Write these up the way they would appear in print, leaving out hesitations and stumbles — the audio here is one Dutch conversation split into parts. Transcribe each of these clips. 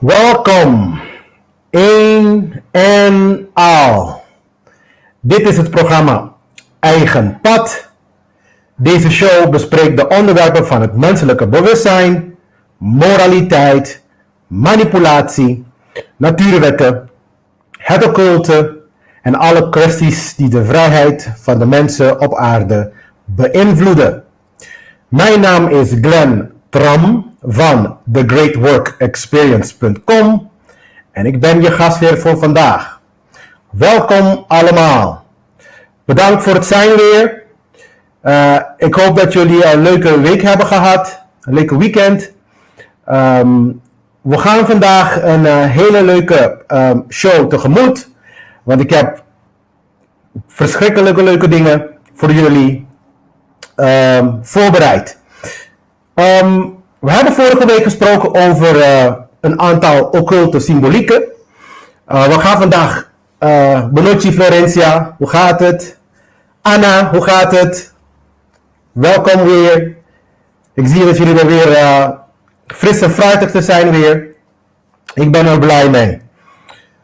Welkom, één en al. Dit is het programma Eigen Pad. Deze show bespreekt de onderwerpen van het menselijke bewustzijn, moraliteit, manipulatie, natuurwetten, het occulte en alle kwesties die de vrijheid van de mensen op aarde beïnvloeden. Mijn naam is Glenn Tram van thegreatworkexperience.com en ik ben je gastheer voor vandaag. Welkom allemaal. Bedankt voor het zijn weer. Ik hoop dat jullie een leuke week hebben gehad, een leuke weekend. We gaan vandaag een hele leuke show tegemoet, want ik heb verschrikkelijke leuke dingen voor jullie voorbereid. We hebben vorige week gesproken over een aantal occulte symbolieken. We gaan vandaag, Bonucci Florencia, hoe gaat het? Anna, hoe gaat het? Welkom weer. Ik zie dat jullie er weer fris en fruitig te zijn weer. Ik ben er blij mee.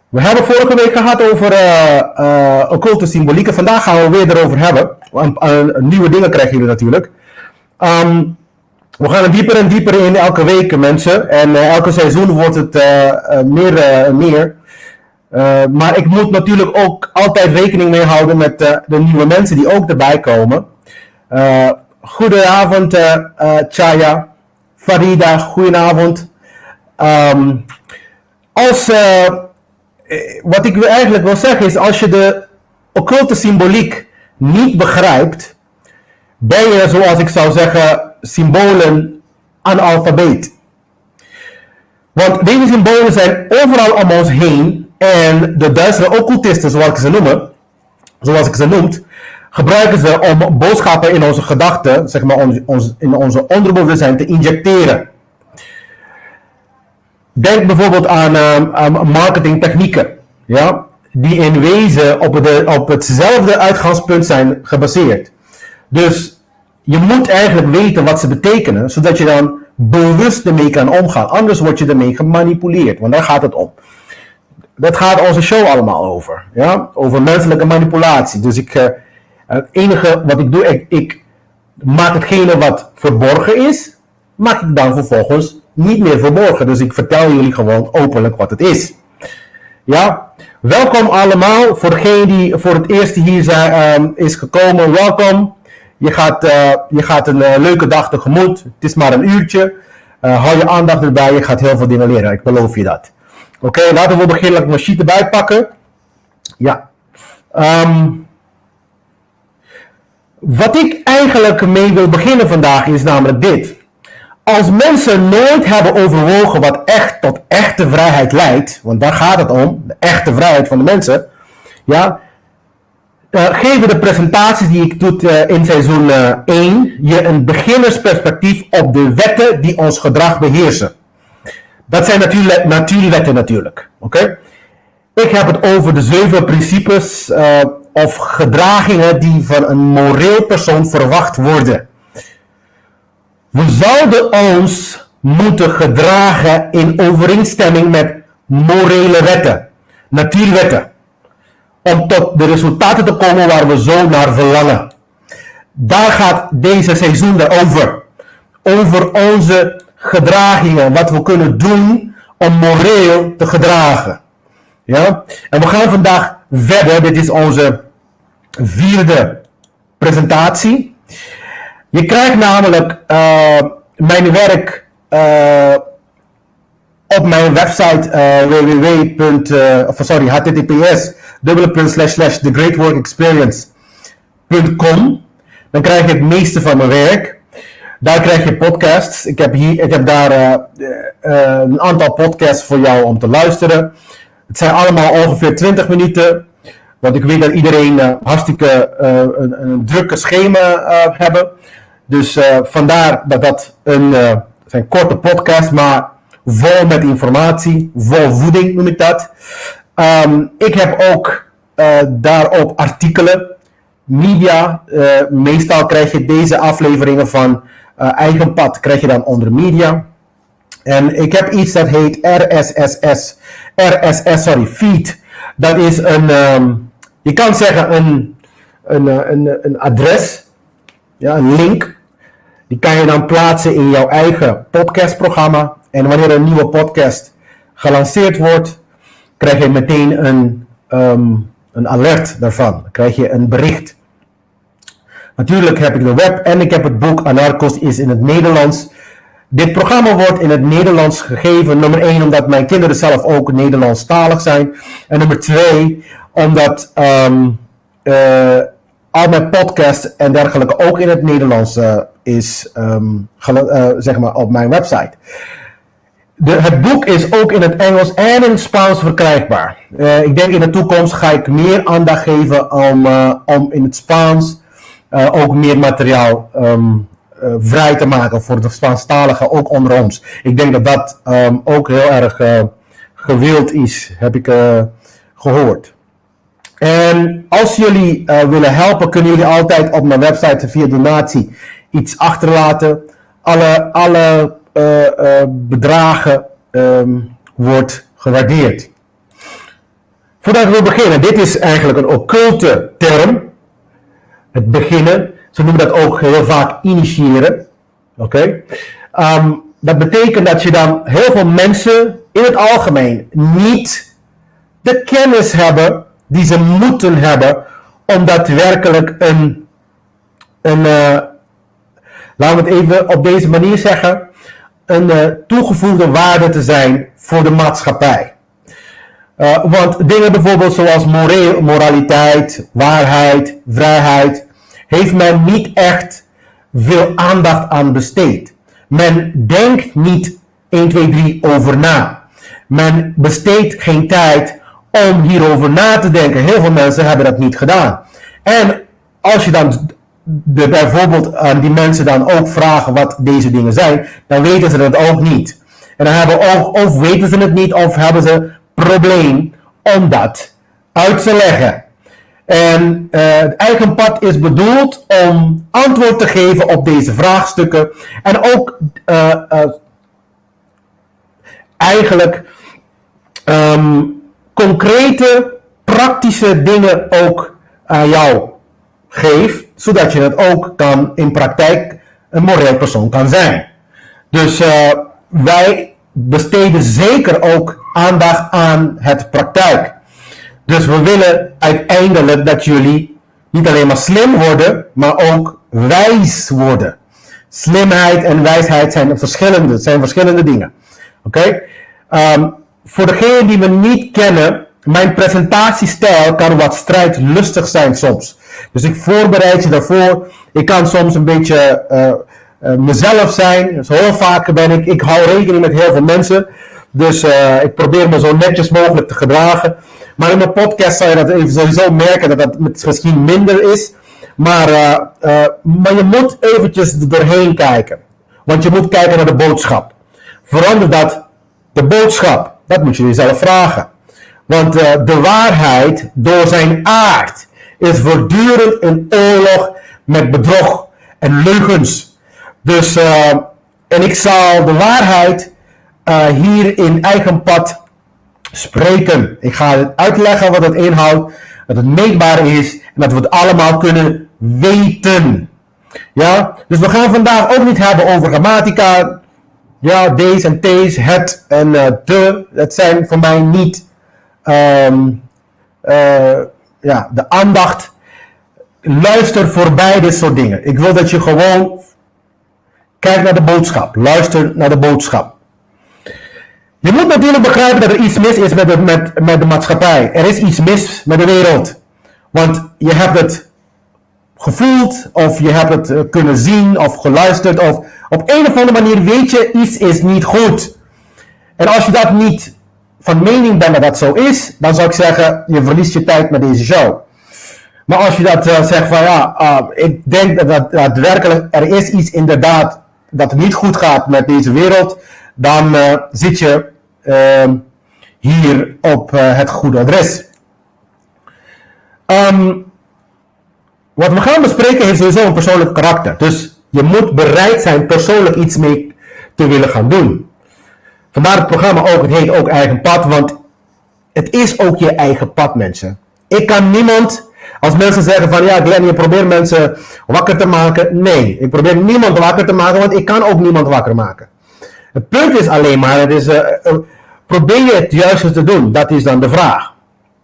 We hebben vorige week gehad over occulte symbolieken. Vandaag gaan we weer erover hebben. Nieuwe dingen krijgen jullie natuurlijk. We gaan er dieper en dieper in elke week, mensen. En elke seizoen wordt het meer en meer. Maar ik moet natuurlijk ook altijd rekening mee houden met de nieuwe mensen die ook erbij komen. Goedenavond, Chaya, Farida, goedenavond. Wat ik eigenlijk wil zeggen is, als je de occulte symboliek niet begrijpt, ben je, zoals ik zou zeggen, symbolen analfabeet. Want deze symbolen zijn overal om ons heen en de duistere occultisten, zoals ik ze noem, gebruiken ze om boodschappen in onze gedachten, zeg maar in onze onderbewustzijn te injecteren. Denk bijvoorbeeld aan marketingtechnieken, ja, die in wezen op hetzelfde uitgangspunt zijn gebaseerd. Dus je moet eigenlijk weten wat ze betekenen, zodat je dan bewust ermee kan omgaan. Anders word je ermee gemanipuleerd, want daar gaat het om. Dat gaat onze show allemaal over, ja, over menselijke manipulatie. Dus het enige wat ik doe, ik maak hetgene wat verborgen is, maak ik dan vervolgens niet meer verborgen. Dus ik vertel jullie gewoon openlijk wat het is. Ja, welkom allemaal. Voor degene die voor het eerst hier is gekomen, welkom. Je gaat een leuke dag tegemoet. Het is maar een uurtje. Hou je aandacht erbij. Je gaat heel veel dingen leren. Ik beloof je dat. Oké, laten we beginnen. Laat ik mijn sheet erbij pakken. Ja. Wat ik eigenlijk mee wil beginnen vandaag is namelijk dit. Als mensen nooit hebben overwogen wat echt tot echte vrijheid leidt, want daar gaat het om, de echte vrijheid van de mensen, ja, geven de presentaties die ik doe in seizoen 1 je een beginnersperspectief op de wetten die ons gedrag beheersen. Dat zijn natuurwetten natuurlijk. Okay? Ik heb het over de 7 principes of gedragingen die van een moreel persoon verwacht worden. We zouden ons moeten gedragen in overeenstemming met morele wetten, natuurwetten, om tot de resultaten te komen waar we zo naar verlangen. Daar gaat deze seizoen over. Over onze gedragingen, wat we kunnen doen om moreel te gedragen. Ja? En we gaan vandaag verder, dit is onze 4e presentatie. Je krijgt namelijk mijn werk op mijn website https://thegreatworkexperience.com. Dan krijg je het meeste van mijn werk. Daar krijg je podcasts. Ik heb daar een aantal podcasts voor jou om te luisteren. Het zijn allemaal ongeveer 20 minuten. Want ik weet dat iedereen hartstikke een drukke schema hebben. Dus vandaar dat zijn korte podcast, maar vol met informatie, vol voeding noem ik dat. Ik heb ook daarop artikelen, media. Meestal krijg je deze afleveringen van Eigen Pad, krijg je dan onder media. En ik heb iets dat heet feed. Dat is je kan zeggen een adres, ja, een link. Die kan je dan plaatsen in jouw eigen podcastprogramma. En wanneer een nieuwe podcast gelanceerd wordt, krijg je meteen een alert daarvan. Dan krijg je een bericht. Natuurlijk heb ik de web en ik heb het boek Anarchos is in het Nederlands. Dit programma wordt in het Nederlands gegeven. Nummer 1, omdat mijn kinderen zelf ook Nederlandstalig zijn. En nummer 2, omdat al mijn podcasts en dergelijke ook in het Nederlands is, zeg maar, op mijn website. Het boek is ook in het Engels en in het Spaans verkrijgbaar. Ik denk in de toekomst ga ik meer aandacht geven om in het Spaans ook meer materiaal vrij te maken voor de Spaanstaligen, ook onder ons. Ik denk dat dat ook heel erg gewild is, heb ik gehoord. En als jullie willen helpen, kunnen jullie altijd op mijn website via donatie iets achterlaten. Alle bedragen wordt gewaardeerd. Voordat we beginnen, dit is eigenlijk een occulte term. Het beginnen, ze noemen dat ook heel vaak initiëren. Oké? Dat betekent dat je dan heel veel mensen in het algemeen niet de kennis hebben die ze moeten hebben om daadwerkelijk laten we het even op deze manier zeggen, een toegevoegde waarde te zijn voor de maatschappij. Want dingen bijvoorbeeld zoals moraliteit, waarheid, vrijheid, heeft men niet echt veel aandacht aan besteed. Men denkt niet 1, 2, 3 over na. Men besteedt geen tijd om hierover na te denken. Heel veel mensen hebben dat niet gedaan. En als je dan bijvoorbeeld aan die mensen dan ook vragen wat deze dingen zijn, dan weten ze dat ook niet. En dan hebben of weten ze het niet, of hebben ze een probleem om dat uit te leggen. En het eigen pad is bedoeld om antwoord te geven op deze vraagstukken. En ook eigenlijk concrete, praktische dingen ook aan jou geeft, zodat je het ook kan in praktijk een moreel persoon kan zijn. Dus wij besteden zeker ook aandacht aan het praktijk. Dus we willen uiteindelijk dat jullie niet alleen maar slim worden, maar ook wijs worden. Slimheid en wijsheid zijn verschillende dingen. Oké? Voor degenen die me niet kennen, mijn presentatiestijl kan wat strijdlustig zijn soms. Dus ik voorbereid je daarvoor. Ik kan soms een beetje mezelf zijn. Dus heel vaak ik hou rekening met heel veel mensen. Dus ik probeer me zo netjes mogelijk te gedragen. Maar in mijn podcast zal je dat even sowieso merken dat dat misschien minder is. Maar je moet eventjes er doorheen kijken. Want je moet kijken naar de boodschap. Verander dat de boodschap. Dat moet je jezelf vragen. Want de waarheid door zijn aard is voortdurend in oorlog met bedrog en leugens. Dus, en ik zal de waarheid hier in eigen pad spreken. Ik ga het uitleggen wat het inhoudt, dat het meetbaar is en dat we het allemaal kunnen weten. Ja, dus we gaan vandaag ook niet hebben over grammatica. Ja, deze en thees, het en de. Dat zijn voor mij niet de aandacht. Luister voorbij dit soort dingen. Ik wil dat je gewoon kijkt naar de boodschap. Luister naar de boodschap. Je moet natuurlijk begrijpen dat er iets mis is met de maatschappij. Er is iets mis met de wereld. Want je hebt het gevoeld, of je hebt het kunnen zien, of geluisterd, of op een of andere manier weet je, iets is niet goed. En als je dat niet van mening bent dat dat zo is, dan zou ik zeggen, je verliest je tijd met deze show. Maar als je dat zegt van ik denk dat daadwerkelijk er is iets inderdaad dat niet goed gaat met deze wereld, dan zit je hier op het goede adres. Wat we gaan bespreken heeft sowieso een persoonlijk karakter. Dus je moet bereid zijn persoonlijk iets mee te willen gaan doen. Vandaar het programma ook, het heet ook Eigen Pad, want het is ook je eigen pad, mensen. Ik kan niemand, als mensen zeggen van ja Glenn, je probeert mensen wakker te maken. Nee, ik probeer niemand wakker te maken, want ik kan ook niemand wakker maken. Het punt is alleen maar, probeer je het juiste te doen, dat is dan de vraag.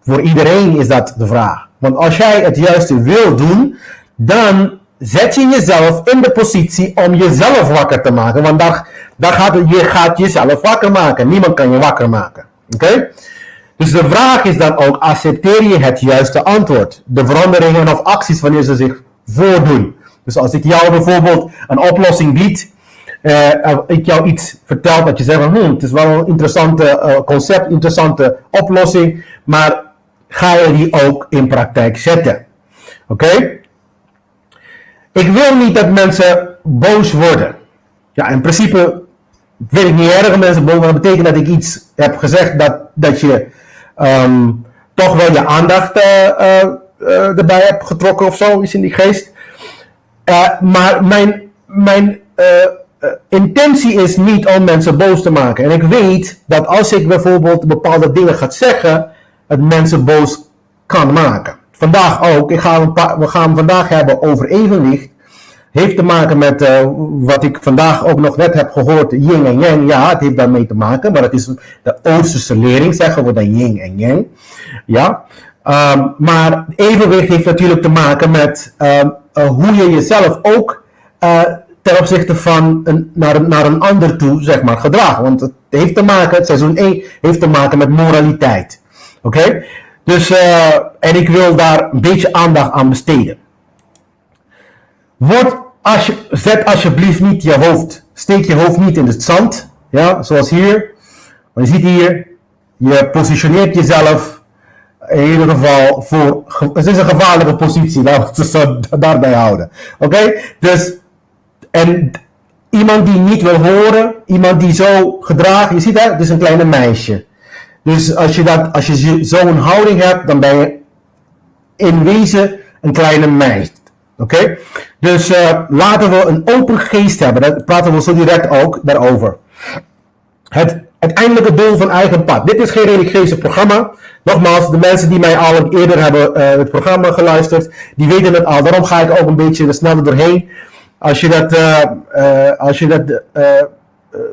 Voor iedereen is dat de vraag. Want als jij het juiste wil doen, dan zet je jezelf in de positie om jezelf wakker te maken. Want je gaat jezelf wakker maken. Niemand kan je wakker maken. Oké? Dus de vraag is dan ook, accepteer je het juiste antwoord? De veranderingen of acties wanneer ze zich voordoen. Dus als ik jou bijvoorbeeld een oplossing bied, ik jou iets vertel dat je zegt van, het is wel een interessante concept, interessante oplossing, maar ga je die ook in praktijk zetten? Oké? Ik wil niet dat mensen boos worden. Ja, in principe wil ik niet erg mensen boos, maar dat betekent dat ik iets heb gezegd dat je toch wel je aandacht erbij hebt getrokken of zo, iets in die geest. Maar mijn intentie is niet om mensen boos te maken. En ik weet dat als ik bijvoorbeeld bepaalde dingen ga zeggen, het mensen boos kan maken. Vandaag ook, we gaan vandaag hebben over evenwicht. Heeft te maken met wat ik vandaag ook nog net heb gehoord, yin en yang. Ja, het heeft daarmee te maken, maar het is de Oosterse lering, zeggen we dan yin en yang. Ja, maar evenwicht heeft natuurlijk te maken met hoe je jezelf ook ten opzichte van naar een ander toe, zeg maar, gedraagt. Want het heeft te maken, het seizoen 1 heeft te maken met moraliteit. Oké? Dus, en ik wil daar een beetje aandacht aan besteden. Zet alsjeblieft niet je hoofd, steek je hoofd niet in het zand, ja, zoals hier. Maar je ziet hier, je positioneert jezelf in ieder geval voor, het is een gevaarlijke positie, laten we het daarbij houden. Oké? Dus, en iemand die niet wil horen, iemand die zo gedraagt, je ziet dat, het is een kleine meisje. Dus als je zo'n houding hebt, dan ben je in wezen een kleine meid. Oké? Dus laten we een open geest hebben. Daar praten we zo direct ook daarover. Het uiteindelijke doel van Eigen Pad. Dit is geen religieuze programma. Nogmaals, de mensen die mij al eerder hebben het programma geluisterd, die weten het al. Daarom ga ik ook een beetje sneller doorheen. Als je dat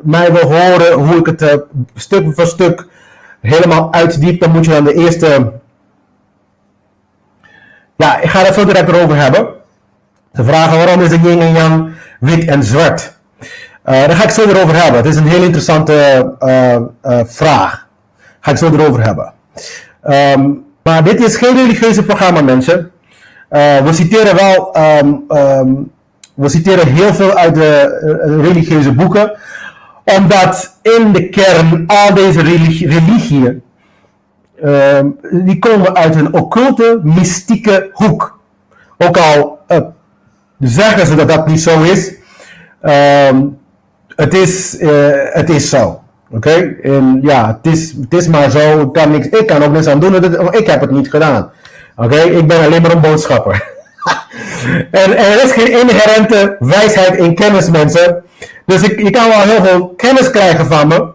mij wil horen, hoe ik het stuk voor stuk helemaal uitdiep, dan moet je dan de eerste... Ja, ik ga het zo direct erover hebben. Ze vragen waarom is de yin en yang wit en zwart? Daar ga ik zo erover hebben. Het is een heel interessante vraag. Ga ik zo erover hebben. Maar dit is geen religieuze programma, mensen. We citeren wel... we citeren heel veel uit de religieuze boeken. Omdat in de kern al deze religieën... die komen uit een occulte, mystieke hoek. Ook al zeggen ze dat dat niet zo is. Het is zo. Oké? En ja, het is maar zo. Ik kan ook niks aan doen. Ik heb het niet gedaan. Oké? Ik ben alleen maar een boodschapper. En er is geen inherente wijsheid in kennis, mensen. Dus je kan wel heel veel kennis krijgen van me.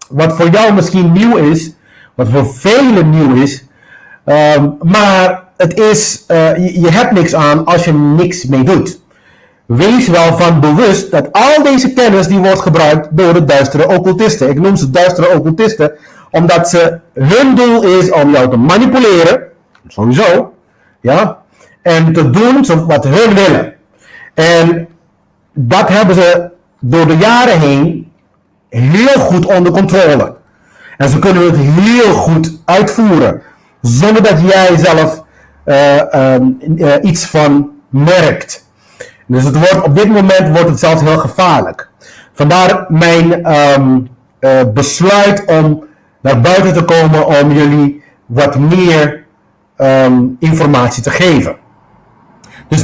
Wat voor jou misschien nieuw is. Wat voor velen nieuw is. Maar het is, je hebt niks aan als je niks mee doet. Wees wel van bewust dat al deze kennis die wordt gebruikt door de duistere occultisten. Ik noem ze duistere occultisten omdat hun doel is om jou te manipuleren. Sowieso. Ja. En te doen wat hun willen. En dat hebben ze door de jaren heen heel goed onder controle. En ze kunnen het heel goed uitvoeren. Zonder dat jij zelf iets van merkt. Dus op dit moment wordt het zelfs heel gevaarlijk. Vandaar mijn besluit om naar buiten te komen om jullie wat meer informatie te geven. Dus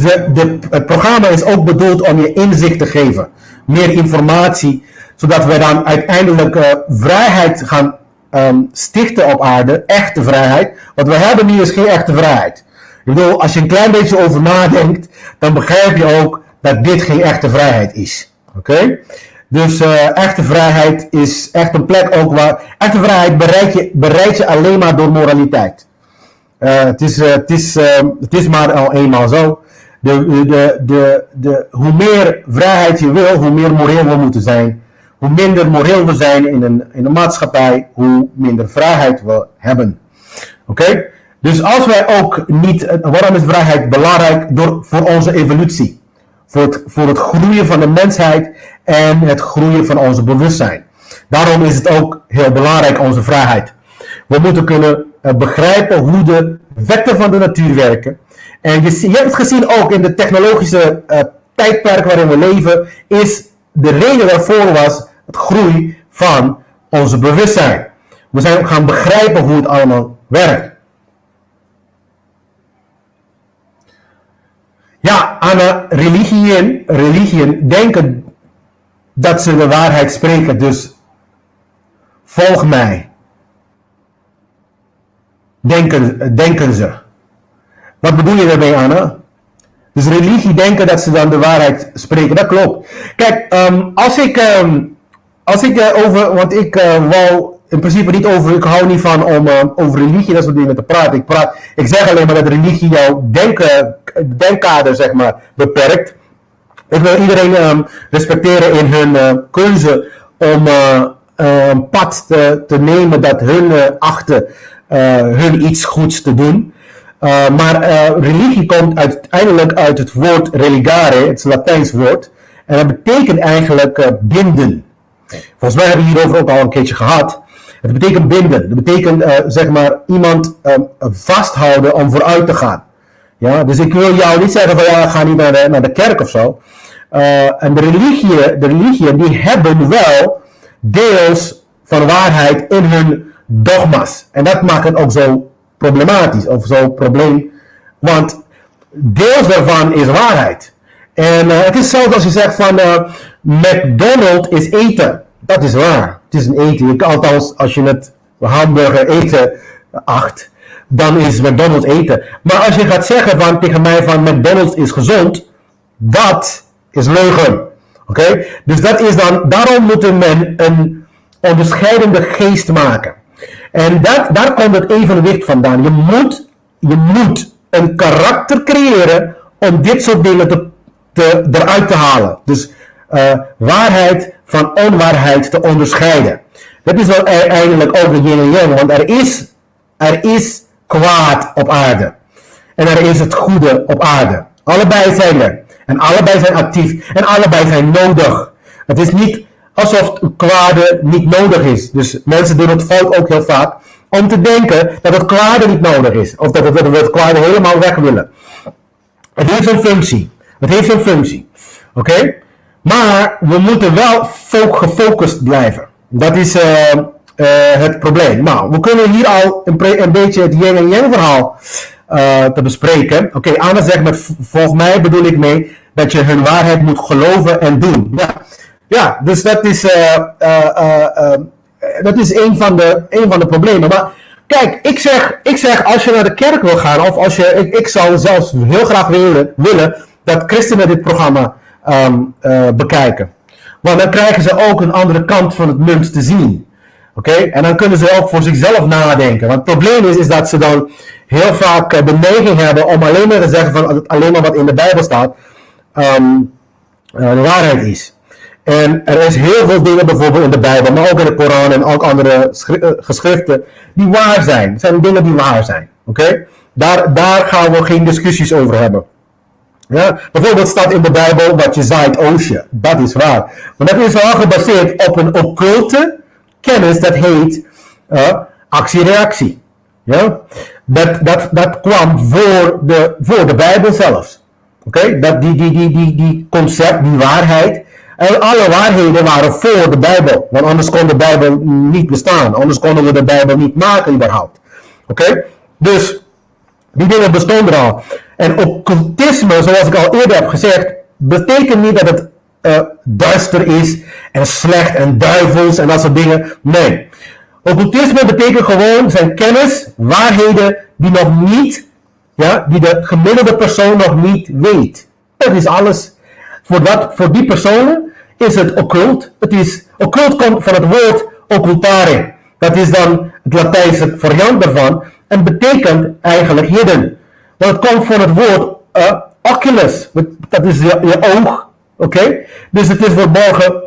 het programma is ook bedoeld om je inzicht te geven. Meer informatie, zodat we dan uiteindelijk vrijheid gaan stichten op aarde. Echte vrijheid. Wat we hebben nu is geen echte vrijheid. Ik bedoel, als je een klein beetje over nadenkt, dan begrijp je ook dat dit geen echte vrijheid is. Oké? Dus echte vrijheid is echt een plek ook waar... Echte vrijheid bereik je alleen maar door moraliteit. Het is maar al eenmaal zo. Hoe meer vrijheid je wil, hoe meer moreel we moeten zijn. Hoe minder moreel we zijn in een maatschappij, hoe minder vrijheid we hebben. Oké? Dus als wij ook niet... Waarom is vrijheid belangrijk? Voor onze evolutie. Voor het groeien van de mensheid en het groeien van onze bewustzijn. Daarom is het ook heel belangrijk, onze vrijheid. We moeten kunnen begrijpen hoe de wetten van de natuur werken. En je hebt het gezien ook in de technologische tijdperk waarin we leven, is de reden daarvoor was het groei van onze bewustzijn. We zijn gaan begrijpen hoe het allemaal werkt. Ja, aan religieën denken dat ze de waarheid spreken, dus volg mij. Denken ze. Wat bedoel je daarmee, Anna? Dus religie denken dat ze dan de waarheid spreken, dat klopt. Kijk, als ik want ik wou in principe niet over, ik hou niet van om over religie dat soort dingen te praten. Ik zeg alleen maar dat religie jouw denkkader, zeg maar, beperkt. Ik wil iedereen respecteren in hun keuze om een pad te nemen dat hun achten hun iets goeds te doen. Maar religie komt uiteindelijk uit het woord religare, het is een Latijns woord. En dat betekent eigenlijk binden. Volgens mij hebben we hierover ook al een keertje gehad. Het betekent binden. Dat betekent zeg maar iemand vasthouden om vooruit te gaan. Ja? Dus ik wil jou niet zeggen van ja, ga niet naar de kerk of zo. En de religieën die hebben wel deels van waarheid in hun dogma's. En dat maakt het ook zo problematisch of zo probleem. Want deels daarvan is waarheid. En het is zelfs als je zegt van McDonald's is eten. Dat is waar. Het is een eten. Althans, als je het hamburger eten acht, dan is McDonald's eten. Maar als je gaat zeggen tegen mij van McDonald's is gezond, dat is leugen. Oké? Dus dat is dan, daarom moet men een onderscheidende geest maken. En daar komt het evenwicht vandaan. Je moet een karakter creëren om dit soort dingen eruit te halen. Dus waarheid van onwaarheid te onderscheiden. Dat is wel eigenlijk ook de yin en yang, want er is kwaad op aarde. En er is het goede op aarde. Allebei zijn er. En allebei zijn actief. En allebei zijn nodig. Het is niet alsof het kwade niet nodig is. Dus mensen doen het fout ook heel vaak om te denken dat het kwade niet nodig is. Of dat we het kwade helemaal weg willen. Het heeft een functie. Oké? Maar we moeten wel gefocust blijven. Dat is het probleem. Nou, we kunnen hier al een beetje het yin en yang verhaal te bespreken. Oké, Anna zegt met volgens mij bedoel ik mee dat je hun waarheid moet geloven en doen. Ja, dus dat is een van de problemen. Maar kijk, ik zeg als je naar de kerk wil gaan, of als ik zou zelfs heel graag willen dat christenen dit programma bekijken. Want dan krijgen ze ook een andere kant van het munt te zien. Oké? En dan kunnen ze ook voor zichzelf nadenken. Want het probleem is dat ze dan heel vaak de neiging hebben om alleen maar te zeggen van alleen maar wat in de Bijbel staat de waarheid is. En er is heel veel dingen bijvoorbeeld in de Bijbel, maar ook in de Koran en ook andere geschriften die waar zijn. Het zijn dingen die waar zijn. Oké? Daar gaan we geen discussies over hebben. Ja? Bijvoorbeeld staat in de Bijbel wat je zaait oogst je. Dat is waar. Maar dat is wel gebaseerd op een occulte kennis dat heet actie-reactie. Ja? Dat kwam voor de Bijbel zelfs. Oké? Die concept, die waarheid. En alle waarheden waren voor de Bijbel. Want anders kon de Bijbel niet bestaan. Anders konden we de Bijbel niet maken überhaupt. Oké? Dus die dingen bestonden al. En occultisme, zoals ik al eerder heb gezegd, betekent niet dat het duister is en slecht en duivels en dat soort dingen. Nee. Occultisme betekent gewoon zijn kennis, waarheden die nog niet, die de gemiddelde persoon nog niet weet. Dat is alles. Voor die personen is het occult. Occult komt van het woord occultare. Dat is dan het Latijnse variant daarvan. En betekent eigenlijk hidden. Want het komt van het woord oculus. Dat is je oog. Oké? Dus het is verborgen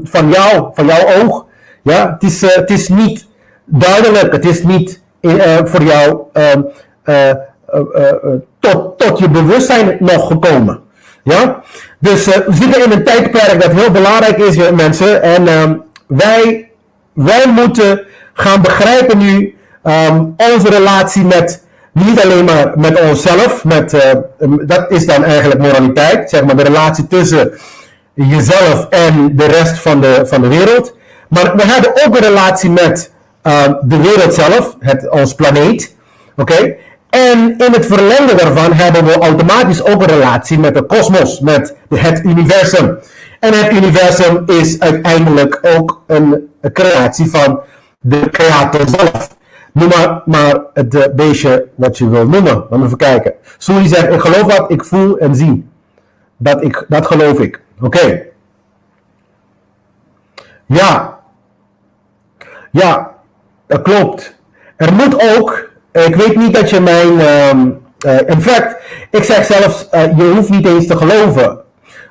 van jouw oog. Ja? Het is niet duidelijk. Het is niet voor jou tot je bewustzijn nog gekomen. Ja? Dus we zitten in een tijdperk dat heel belangrijk is, mensen. En wij moeten gaan begrijpen nu onze relatie met, niet alleen maar met onszelf, dat is dan eigenlijk moraliteit, zeg maar de relatie tussen jezelf en de rest van de wereld. Maar we hebben ook een relatie met de wereld zelf, ons planeet. Oké? En in het verlengde daarvan hebben we automatisch ook een relatie met de kosmos, met het universum. En het universum is uiteindelijk ook een creatie van de creator zelf. Noem maar het beestje wat je wil noemen. Laten we even kijken. Suri zegt, ik geloof wat ik voel en zie. Dat geloof ik. Oké. Ja, dat klopt. Er moet ook, ik weet niet dat je mijn, in fact, ik zeg zelfs, je hoeft niet eens te geloven.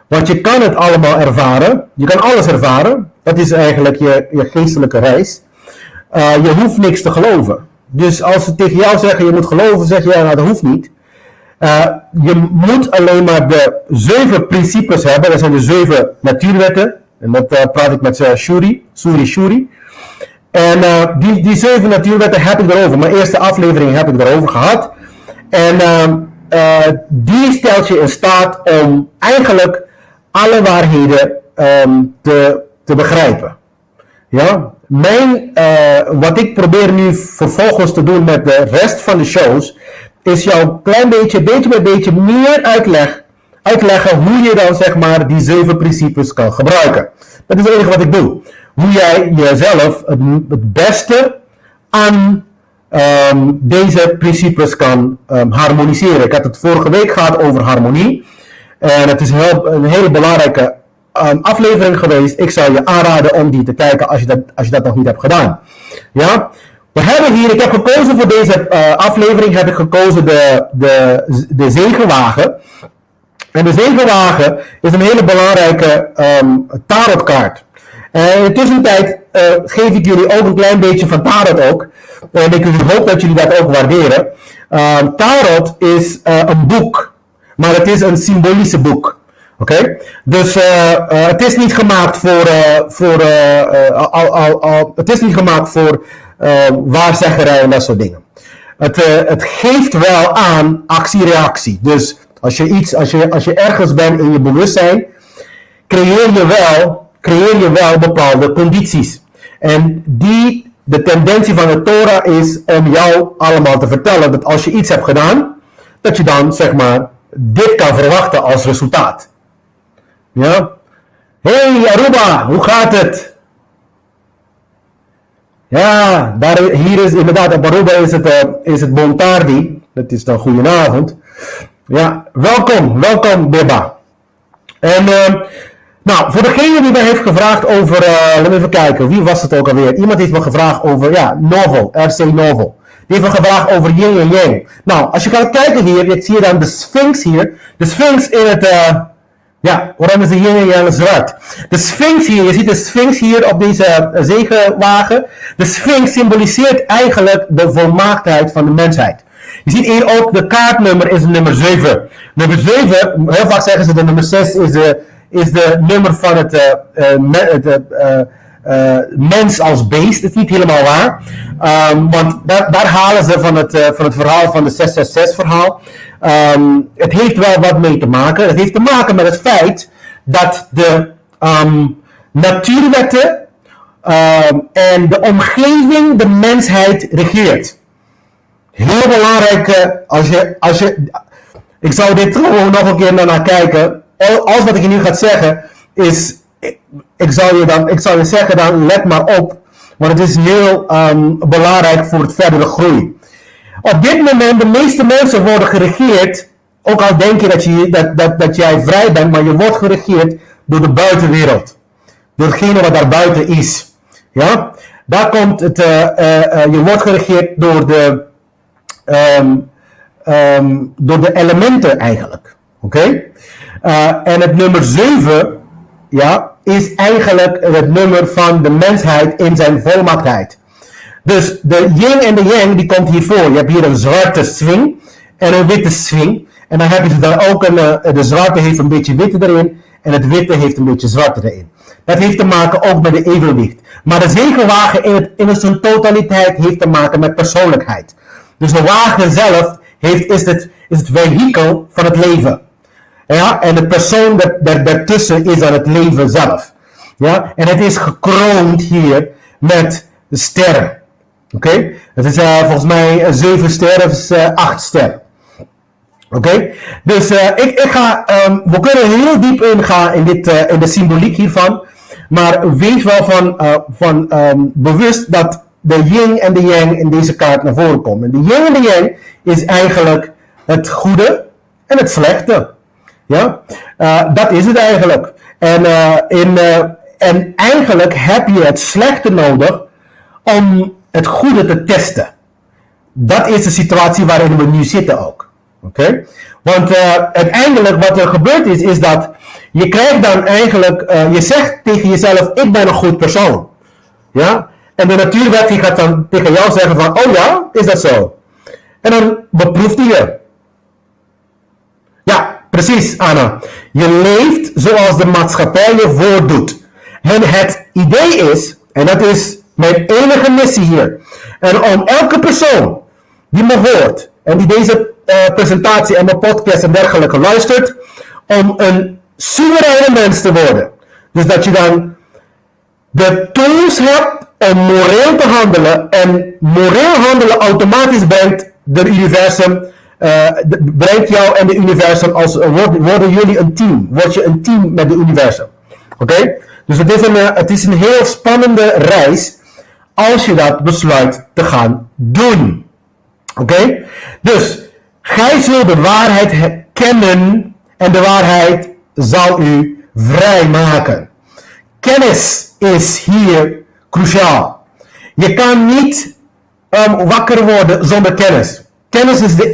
Want je kan het allemaal ervaren. Je kan alles ervaren. Dat is eigenlijk je geestelijke reis. Je hoeft niks te geloven. Dus als ze tegen jou zeggen je moet geloven, zeg je ja, nou dat hoeft niet. Je moet alleen maar de 7 principes hebben. Dat zijn de 7 natuurwetten. En dat praat ik met Shuri. En die 7 natuurwetten heb ik erover. Mijn eerste aflevering heb ik erover gehad. En die stelt je in staat om eigenlijk alle waarheden te begrijpen. Ja? Wat ik probeer nu vervolgens te doen met de rest van de shows, is jou een klein beetje bij beetje meer uitleggen hoe je dan zeg maar die 7 principes kan gebruiken. Dat is het enige wat ik doe. Hoe jij jezelf het beste aan deze principes kan harmoniseren. Ik had het vorige week gehad over harmonie. En het is een hele belangrijke aflevering geweest. Ik zou je aanraden om die te kijken als je dat nog niet hebt gedaan. Ja? We hebben hier, ik heb gekozen voor deze aflevering, heb ik gekozen de zegenwagen. En de zegenwagen is een hele belangrijke tarotkaart. En in de tussentijd geef ik jullie ook een klein beetje van tarot ook. En ik hoop dat jullie dat ook waarderen. Tarot is een boek, maar het is een symbolische boek. Oké? Dus het is niet gemaakt voor waarzeggerij en dat soort dingen. Het geeft wel aan actie-reactie. Dus als je ergens bent in je bewustzijn, creëer je wel bepaalde condities. En de tendentie van de Torah is om jou allemaal te vertellen dat als je iets hebt gedaan, dat je dan zeg maar dit kan verwachten als resultaat. Ja? Hey Aruba, hoe gaat het? Ja, hier is inderdaad, op Aruba is het Bon Tardi. Dat is dan goedenavond. Ja, welkom Beba. En nou, voor degene die mij heeft gevraagd over, laten we even kijken, wie was het ook alweer? Iemand heeft me gevraagd over, novel, RC Novel. Die heeft me gevraagd over yin en yang. Nou, als je gaat kijken hier, zie je dan de Sphinx hier. De Sphinx in het, waarom is de yin en yang zwart? De Sphinx hier, je ziet de Sphinx hier op deze zegenwagen. De Sphinx symboliseert eigenlijk de volmaaktheid van de mensheid. Je ziet hier ook, de kaartnummer is nummer 7. Nummer 7, heel vaak zeggen ze de nummer 6 is de nummer van het mens als beest. Dat is niet helemaal waar. Want daar halen ze van het verhaal van de 666 verhaal. Het heeft wel wat mee te maken. Het heeft te maken met het feit dat de natuurwetten en de omgeving de mensheid regeert. Heel belangrijk, ik zou dit gewoon nog een keer naar kijken. Alles wat ik je nu ga zeggen is, ik zou je zeggen dan let maar op, want het is heel belangrijk voor het verdere groei. Op dit moment, de meeste mensen worden geregeerd Ook al denk je dat jij vrij bent, maar je wordt geregeerd door de buitenwereld. Door hetgene wat daar buiten is. Ja? Daar komt het, je wordt geregeerd door de elementen eigenlijk. Oké? En het nummer 7, ja, is eigenlijk het nummer van de mensheid in zijn volmaaktheid. Dus de yin en de yang, die komt hiervoor. Je hebt hier een zwarte swing en een witte swing. En dan heb je daar ook de zwarte heeft een beetje witte erin en het witte heeft een beetje zwarte erin. Dat heeft te maken ook met de evenwicht. Maar de zegelwagen in zijn totaliteit heeft te maken met persoonlijkheid. Dus de wagen zelf is het vehikel van het leven. Ja? En de persoon daartussen is dan het leven zelf. Ja? En het is gekroond hier met de sterren. Oké? Het is volgens mij 7 sterren, het is 8 sterren. Oké? Dus we kunnen heel diep ingaan in de symboliek hiervan. Maar wees wel van bewust dat de yin en de yang in deze kaart naar voren komen. En de yin en de yang is eigenlijk het goede en het slechte. Ja? Dat is het eigenlijk. En eigenlijk heb je het slechte nodig om het goede te testen. Dat is de situatie waarin we nu zitten ook. Oké? Want uiteindelijk wat er gebeurd is dat je krijgt dan eigenlijk, je zegt tegen jezelf, ik ben een goed persoon. Ja? En de natuurwet die gaat dan tegen jou zeggen van, oh ja, is dat zo? En dan beproeft hij je. Ja, precies, Anna. Je leeft zoals de maatschappij je voordoet. En het idee is, en dat is mijn enige missie hier, en om elke persoon die me hoort, en die deze presentatie en mijn podcast en dergelijke luistert, om een soevereine mens te worden. Dus dat je dan de tools hebt om moreel te handelen, en moreel handelen automatisch brengt de universum, brengt jou en de universum als, worden jullie een team, word je een team met de universum. Oké? Dus het is een heel spannende reis als je dat besluit te gaan doen. Oké? Dus gij zult de waarheid kennen en de waarheid zal u vrij maken. Kennis is hier cruciaal. Je kan niet wakker worden zonder kennis. Kennis is de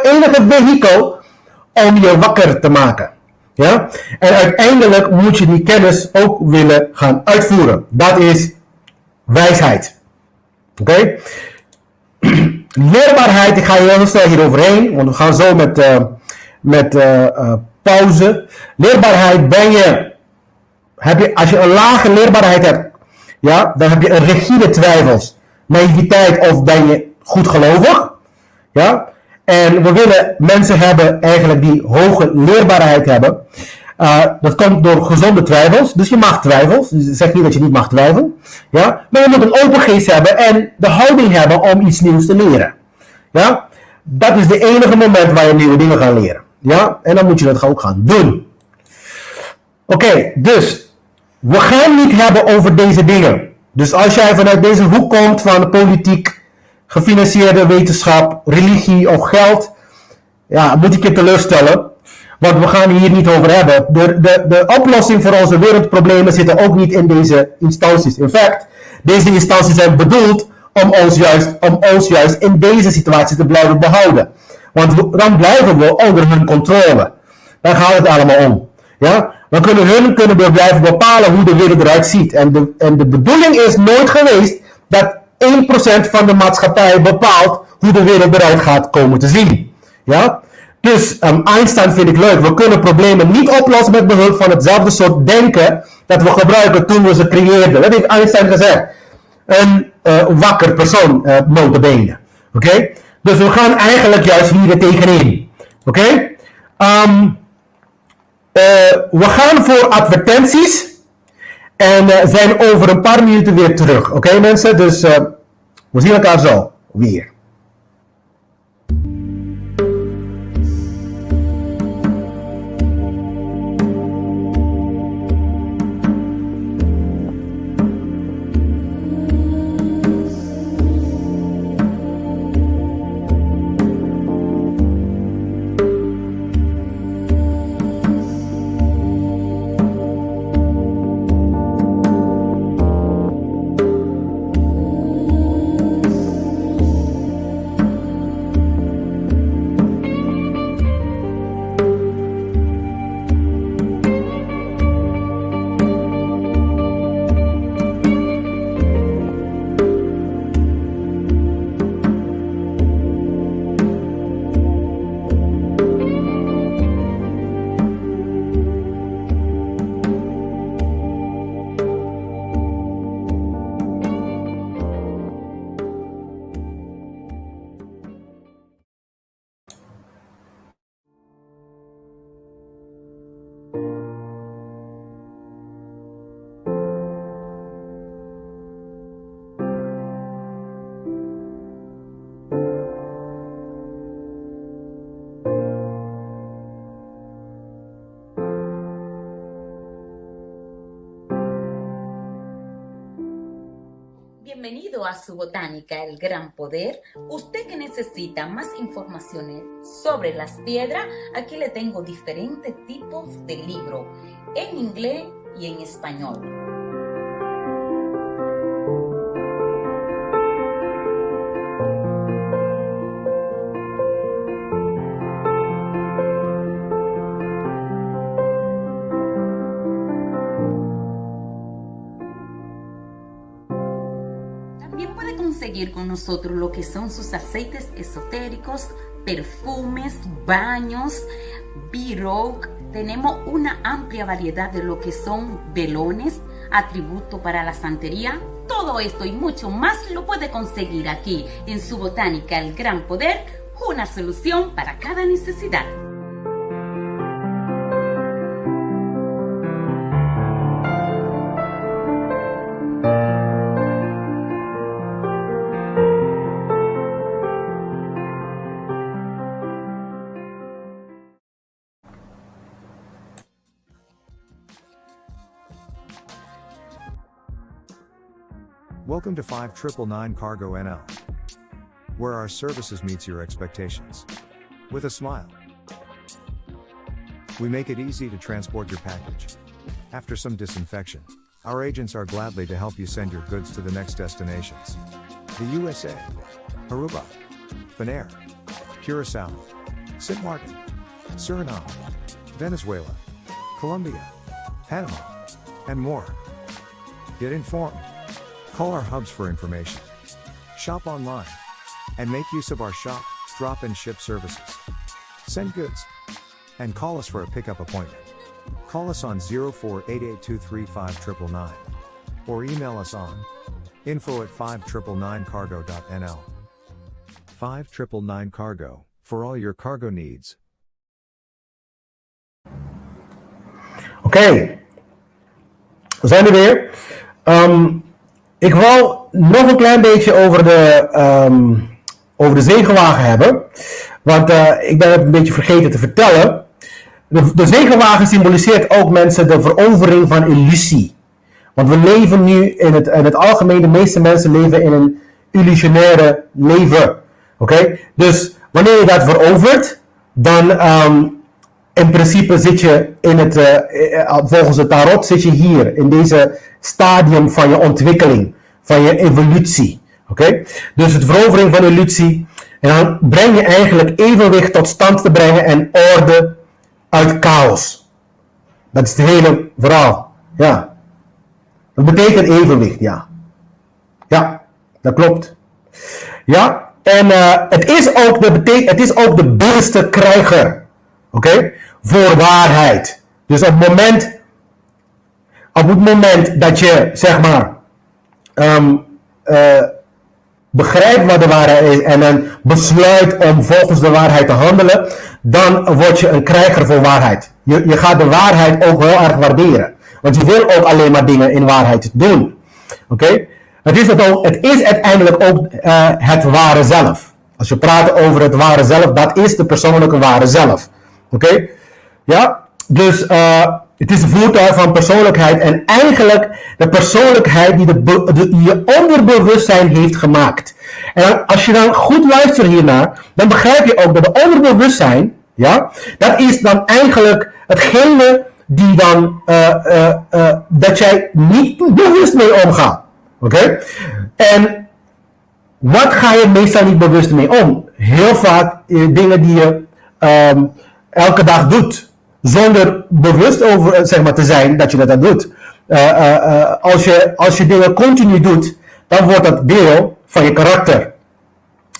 enige vehikel om je wakker te maken. Ja? En uiteindelijk moet je die kennis ook willen gaan uitvoeren. Dat is wijsheid. Oké? Leerbaarheid, ik ga heel snel hier overheen, want we gaan zo met pauze. Leerbaarheid als je een lage leerbaarheid hebt, ja, dan heb je een rigide twijfels, naïviteit of ben je goedgelovig. Ja? En we willen mensen hebben eigenlijk die hoge leerbaarheid hebben. Dat komt door gezonde twijfels. Dus je mag twijfels. Dus zeg niet dat je niet mag twijfelen. Ja? Maar je moet een open geest hebben en de houding hebben om iets nieuws te leren. Ja? Dat is de enige moment waar je nieuwe dingen gaat leren. Ja? En dan moet je dat ook gaan doen. Oké, dus we gaan niet hebben over deze dingen. Dus als jij vanuit deze hoek komt van de politiek, gefinancierde wetenschap, religie of geld, ja, moet ik je teleurstellen. Want we gaan hier niet over hebben. De oplossing voor onze wereldproblemen zitten ook niet in deze instanties. In fact, deze instanties zijn bedoeld om ons juist in deze situatie te blijven behouden. Want dan blijven we onder hun controle. Daar gaat het allemaal om. Ja? Dan kunnen we blijven bepalen hoe de wereld eruit ziet. En de bedoeling is nooit geweest dat 1% van de maatschappij bepaalt hoe de wereld eruit gaat komen te zien. Ja? Dus Einstein vind ik leuk. We kunnen problemen niet oplossen met behulp van hetzelfde soort denken dat we gebruiken toen we ze creëerden. Dat heeft Einstein gezegd. Een wakker persoon, nota bene. Oké? Dus we gaan eigenlijk juist hier tegenin. Oké? We gaan voor advertenties. En zijn over een paar minuten weer terug. Oké, mensen? Dus we zien elkaar zo weer. Bienvenido a su botánica, el gran poder. Usted que necesita más informaciones sobre las piedras, aquí le tengo diferentes tipos de libros, en inglés y en español. También puede conseguir con nosotros lo que son sus aceites esotéricos, perfumes, baños, B-Roll. Tenemos una amplia variedad de lo que son velones, atributos para la santería. Todo esto y mucho más lo puede conseguir aquí en su botánica El Gran Poder, una solución para cada necesidad. Welcome to 5999 Cargo NL, where our services meets your expectations. With a smile. We make it easy to transport your package. After some disinfection, our agents are gladly to help you send your goods to the next destinations. The USA, Aruba, Bonaire, Curacao, St. Martin, Suriname, Venezuela, Colombia, Panama, and more. Get informed. Call our hubs for information. Shop online. And make use of our shop, drop and ship services. Send goods. And call us for a pickup appointment. Call us on 0488235999. Or email us on info@5999cargo.nl. 5999 Cargo, for all your cargo needs. Oké, we zijn er weer. Ik wou nog een klein beetje over de zegenwagen hebben. Want ik ben het een beetje vergeten te vertellen. De zegenwagen symboliseert ook mensen de verovering van illusie. Want we leven nu in het algemeen, de meeste mensen leven in een illusionaire leven. Oké? Dus wanneer je dat verovert, dan in principe zit je in volgens het tarot zit je hier, in deze stadium van je ontwikkeling, van je evolutie. Oké? Dus het verovering van illusie, en dan breng je eigenlijk evenwicht tot stand te brengen en orde uit chaos. Dat is het hele verhaal. Ja. Dat betekent evenwicht, ja. Ja, dat klopt. Ja, en het is ook de beste krijger. Oké? Voor waarheid. Dus op het moment dat je, zeg maar, begrijpt wat de waarheid is en dan besluit om volgens de waarheid te handelen, dan word je een krijger voor waarheid. Je gaat de waarheid ook heel erg waarderen. Want je wil ook alleen maar dingen in waarheid doen. Oké? Het is uiteindelijk ook het ware zelf. Als je praat over het ware zelf, dat is de persoonlijke ware zelf. Oké? Ja? Dus het is een voertuig van persoonlijkheid en eigenlijk de persoonlijkheid die je onderbewustzijn heeft gemaakt. En als je dan goed luistert hiernaar, dan begrijp je ook dat de onderbewustzijn, ja, dat is dan eigenlijk hetgene die dan, dat jij niet bewust mee omgaat. Oké? En wat ga je meestal niet bewust mee om? Heel vaak dingen die je elke dag doet. Zonder bewust over zeg maar, te zijn dat je dat doet. Als je dingen continu doet, dan wordt dat deel van je karakter.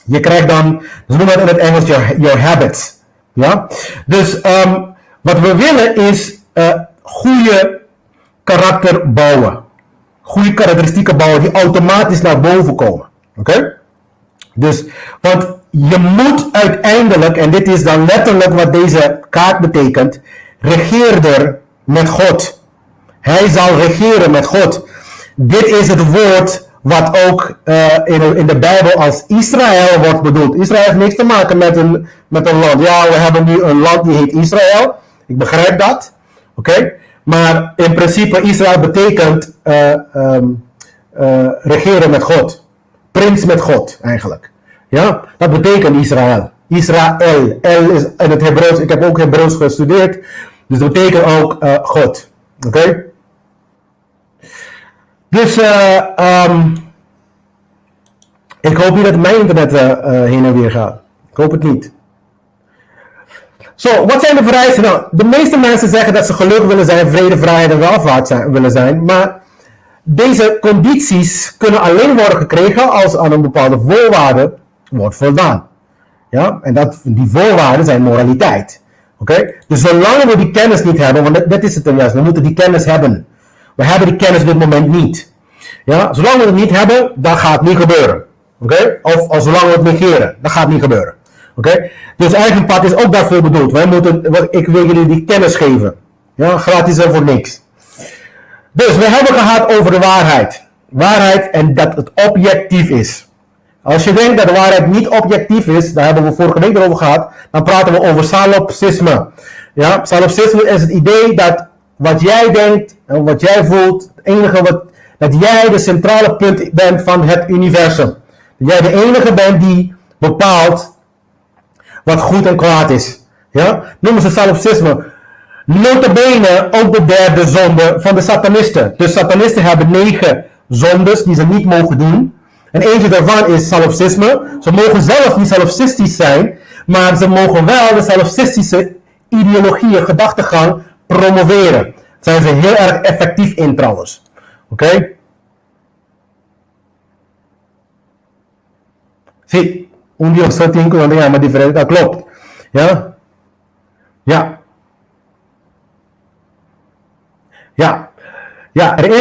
Je krijgt dan, ze noemen het in het Engels, your habits. Ja? Dus wat we willen is goede karakter bouwen. Goede karakteristieken bouwen die automatisch naar boven komen. Oké? Dus, want je moet uiteindelijk, en dit is dan letterlijk wat deze kaart betekent, regeerder met God. Hij zal regeren met God. Dit is het woord wat ook in de Bijbel als Israël wordt bedoeld. Israël heeft niks te maken met een land. Ja, we hebben nu een land die heet Israël. Ik begrijp dat. Oké? Maar in principe Israël betekent regeren met God. Prins met God, eigenlijk. Ja, dat betekent Israël. Israël. El is in het Hebreeuws. Ik heb ook Hebreeuws gestudeerd. Dus dat betekent ook God. Oké? Dus ik hoop niet dat mijn internet heen en weer gaat. Ik hoop het niet. Zo, wat zijn de vereisten? Nou, de meeste mensen zeggen dat ze gelukkig willen zijn, vrede, vrijheid en welvaart willen zijn. Maar deze condities kunnen alleen worden gekregen als aan een bepaalde voorwaarde wordt voldaan. Ja? En die voorwaarden zijn moraliteit. Oké? Dus zolang we die kennis niet hebben, want dat is het dan juist, we moeten die kennis hebben. We hebben die kennis op dit moment niet. Ja? Zolang we het niet hebben, dan gaat het niet gebeuren. Oké? Of zolang we het negeren, dat gaat niet gebeuren. Oké? Dus eigen pad is ook daarvoor bedoeld. Ik wil jullie die kennis geven. Ja? Gratis en voor niks. Dus we hebben gehad over de waarheid. Waarheid en dat het objectief is. Als je denkt dat de waarheid niet objectief is, daar hebben we vorige week erover gehad, dan praten we over solipsisme. Ja? Solipsisme is het idee dat wat jij denkt en wat jij voelt, het enige dat jij de centrale punt bent van het universum. Dat jij de enige bent die bepaalt wat goed en kwaad is. Ja? Noemen ze solipsisme. Notabene ook de derde zonde van de satanisten. De satanisten hebben 9 zondes die ze niet mogen doen. En eentje daarvan is solipsisme. Ze mogen zelf niet solipsistisch zijn, maar ze mogen wel de solipsistische ideologieën, gedachtegang promoveren. Daar zijn ze heel erg effectief in trouwens. Oké? Zie, un Dios soltinco no llama diferente, dat klopt. Ja? Ja. Ja. Ja, er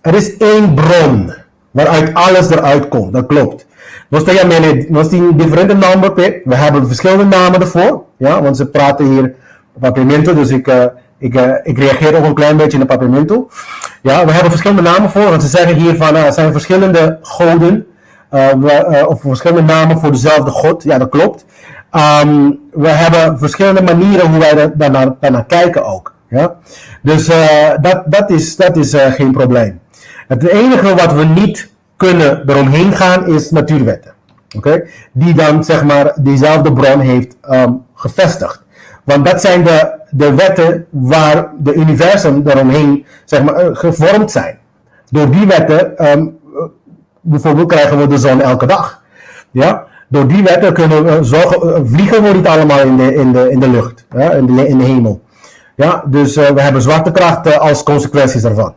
is één bron waaruit alles eruit komt. Dat klopt. Nos tienen differente namen. We hebben verschillende namen ervoor. Ja, want ze praten hier Papiamento. Dus ik reageer ook een klein beetje in de Papiamento. Ja, we hebben verschillende namen voor. Want ze zeggen hier van er zijn verschillende goden. Of verschillende namen voor dezelfde God. Ja, dat klopt. We hebben verschillende manieren hoe wij daarnaar kijken ook. Ja? Dus dat is geen probleem. Het enige wat we niet kunnen eromheen gaan is natuurwetten. Okay? Die dan zeg maar diezelfde bron heeft gevestigd. Want dat zijn de wetten waar de universum eromheen zeg maar, gevormd zijn. Door die wetten bijvoorbeeld krijgen we de zon elke dag. Ja? Door die wetten kunnen we vliegen we niet allemaal in de lucht, ja? in de hemel. Ja? Dus we hebben zwaartekracht als consequenties daarvan.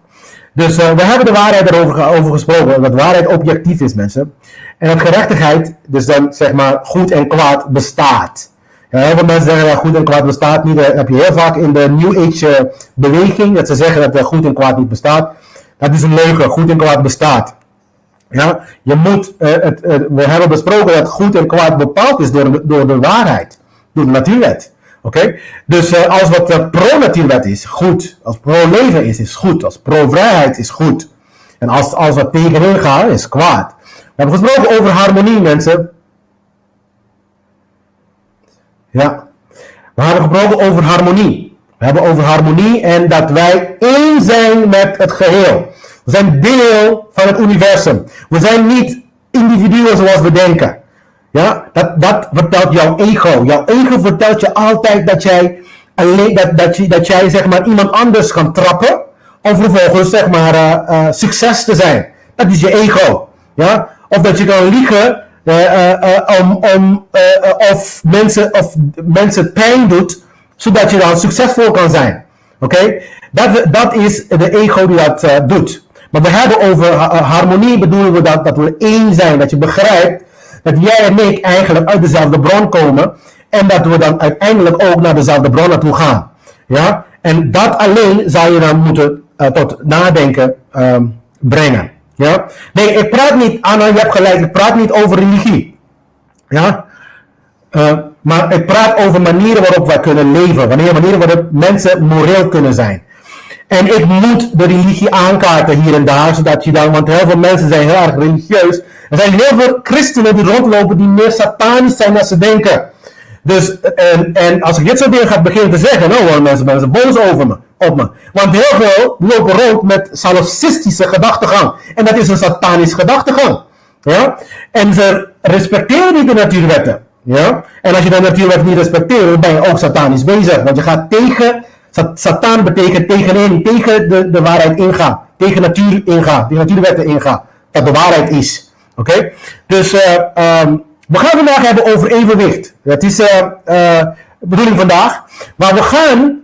Dus we hebben de waarheid erover gesproken, dat waarheid objectief is, mensen. En dat gerechtigheid, dus dan zeg maar goed en kwaad bestaat. Ja, heel veel mensen zeggen dat goed en kwaad bestaat niet. Dat heb je heel vaak in de New Age beweging, dat ze zeggen dat goed en kwaad niet bestaat. Dat is een leugen, goed en kwaad bestaat. Ja, je moet, we hebben besproken dat goed en kwaad bepaald is door de waarheid, door de natuurwet. Oké? Dus als wat pro-natuurwet is, goed. Als pro-leven is goed. Als pro-vrijheid is goed. En als wat tegenin gaat, is kwaad. We hebben gesproken over harmonie, mensen. Ja. We hebben gesproken over harmonie. We hebben over harmonie en dat wij één zijn met het geheel. We zijn deel van het universum. We zijn niet individuen zoals we denken. Ja, dat vertelt jouw ego. Jouw ego vertelt je altijd dat jij dat jij zeg maar iemand anders kan trappen om vervolgens zeg maar succes te zijn. Dat is je ego. Ja? Of dat je kan liegen of mensen pijn doet zodat je dan succesvol kan zijn. Oké? Dat is de ego die dat doet. Maar we hebben over harmonie bedoelen we dat we één zijn. Dat je begrijpt dat jij en ik eigenlijk uit dezelfde bron komen. En dat we dan uiteindelijk ook naar dezelfde bron naartoe gaan. Ja? En dat alleen zou je dan moeten tot nadenken brengen. Ja? Nee, ik praat niet, Anna, je hebt gelijk, ik praat niet over religie. Ja? Maar ik praat over manieren waarop wij kunnen leven. Manieren waarop mensen moreel kunnen zijn. En ik moet de religie aankaarten hier en daar, zodat je dan, want heel veel mensen zijn heel erg religieus. Er zijn heel veel christenen die rondlopen die meer satanisch zijn dan ze denken. Dus, en als ik dit soort dingen ga beginnen te zeggen, nou worden mensen boos over me. op me. Want heel veel lopen rond met salafistische gedachtegang. En dat is een satanische gedachtegang. Ja? En ze respecteren niet de natuurwetten. Ja? En als je de natuurwet niet respecteert, dan ben je ook satanisch bezig. Want je gaat tegen, Satan betekent tegenin, tegen de waarheid ingaan. Tegen natuur ingaan, tegen natuurwetten ingaan. Dat de waarheid is. Oké? Dus we gaan vandaag hebben over evenwicht. Dat is de bedoeling vandaag. Maar we gaan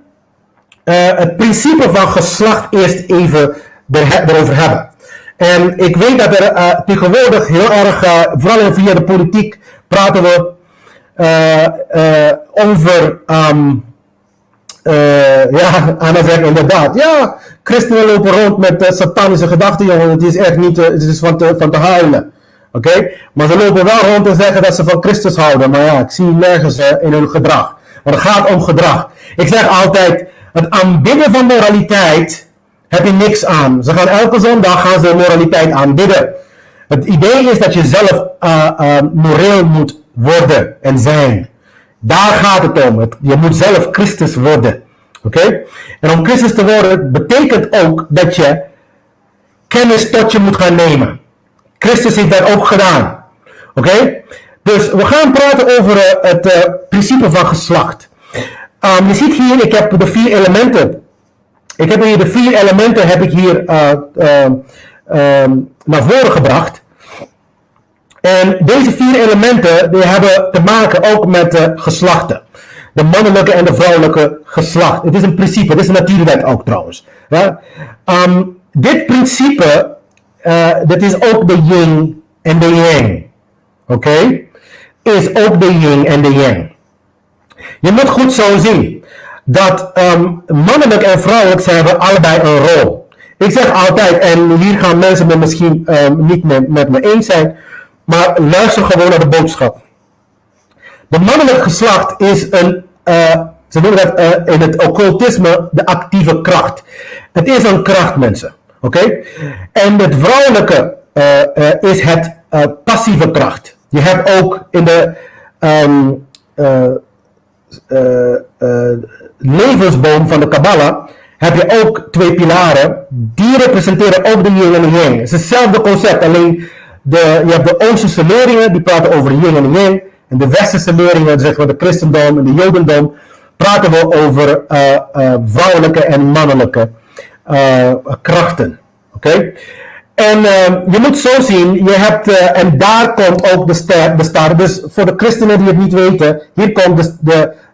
het principe van geslacht eerst even erover hebben. En ik weet dat er tegenwoordig heel erg, vooral via de politiek, praten we over, ja, Anna zegt inderdaad, ja, christenen lopen rond met satanische gedachten, jongen, het is echt niet, het is van te huilen. Oké? Maar ze lopen wel rond en zeggen dat ze van Christus houden, maar ja, ik zie nergens in hun gedrag. Maar het gaat om gedrag. Ik zeg altijd, het aanbidden van moraliteit heb je niks aan. Ze gaan elke zondag de moraliteit aanbidden. Het idee is dat je zelf moreel moet worden en zijn. Daar gaat het om. Je moet zelf Christus worden. Oké? En om Christus te worden betekent ook dat je kennis tot je moet gaan nemen. Christus heeft dat ook gedaan. Oké? Dus we gaan praten over het principe van geslacht. Je ziet hier, ik heb de 4 elementen. Ik heb hier de 4 elementen naar voren gebracht. En deze 4 elementen die hebben te maken ook met de geslachten. De mannelijke en de vrouwelijke geslacht. Het is een principe, het is een natuurwet ook trouwens. Ja? Dit principe, dat is ook de yin en de yang. Oké? Is ook de yin en de yang. Je moet goed zo zien dat mannelijk en vrouwelijk, ze hebben allebei een rol. Ik zeg altijd, en hier gaan mensen me misschien niet met me eens zijn, maar luister gewoon naar de boodschap. De mannelijk geslacht is een, ze noemen dat in het occultisme de actieve kracht. Het is een kracht, mensen. Oké? En het vrouwelijke is het passieve kracht. Je hebt ook in de levensboom van de Kabbalah heb je ook 2 pilaren. Die representeren ook de yin en de yang. Het is hetzelfde concept, alleen je hebt de Oosterse leerlingen die praten over yin en yang. En de Westerse leerlingen, zeg maar de christendom en de jodendom, praten we over vrouwelijke en mannelijke krachten. Oké? En je moet zo zien, je hebt, en daar komt ook de star. Dus voor de christenen die het niet weten, hier komt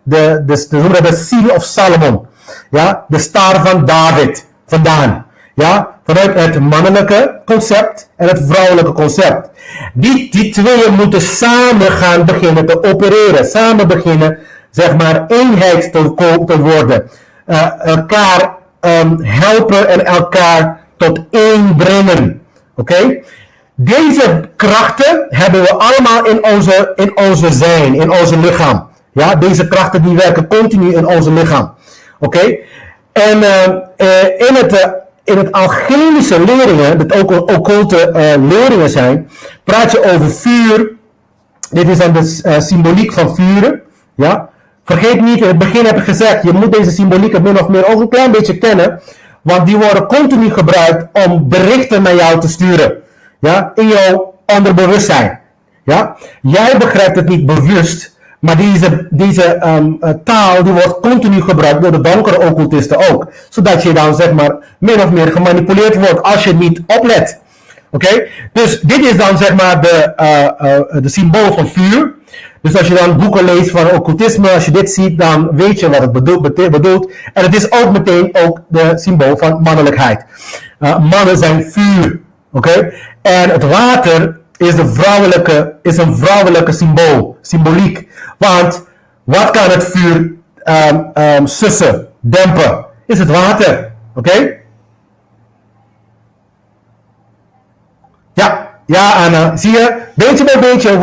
de Seal of Solomon. Ja, de star van David vandaan. Ja, vanuit het mannelijke concept en het vrouwelijke concept. Die tweeën moeten samen gaan beginnen te opereren. Samen beginnen, zeg maar, eenheid te worden. Elkaar helpen en elkaar tot één brengen. Oké? Deze krachten hebben we allemaal in onze zijn, in onze lichaam. Ja, deze krachten die werken continu in onze lichaam. Oké? En in het alchemische leringen, dat ook occulte leringen zijn, praat je over vuur. Dit is dan de symboliek van vuren. Ja? Vergeet niet, in het begin heb ik gezegd, je moet deze symbolieken min of meer ook een klein beetje kennen. Want die worden continu gebruikt om berichten naar jou te sturen. Ja? In jouw onderbewustzijn. Ja? Jij begrijpt het niet bewust. Maar deze taal die wordt continu gebruikt door de donkere occultisten ook. Zodat je dan zeg maar min of meer gemanipuleerd wordt als je niet oplet. Oké? Dus dit is dan zeg maar de symbool van vuur. Dus als je dan boeken leest van occultisme, als je dit ziet, dan weet je wat het bedoelt. En het is ook meteen ook de symbool van mannelijkheid. Mannen zijn vuur. Oké? En het water is een vrouwelijke symboliek. Want wat kan het vuur sussen, dempen? Is het water. Oké? Ja Anna, zie je? Beetje bij beetje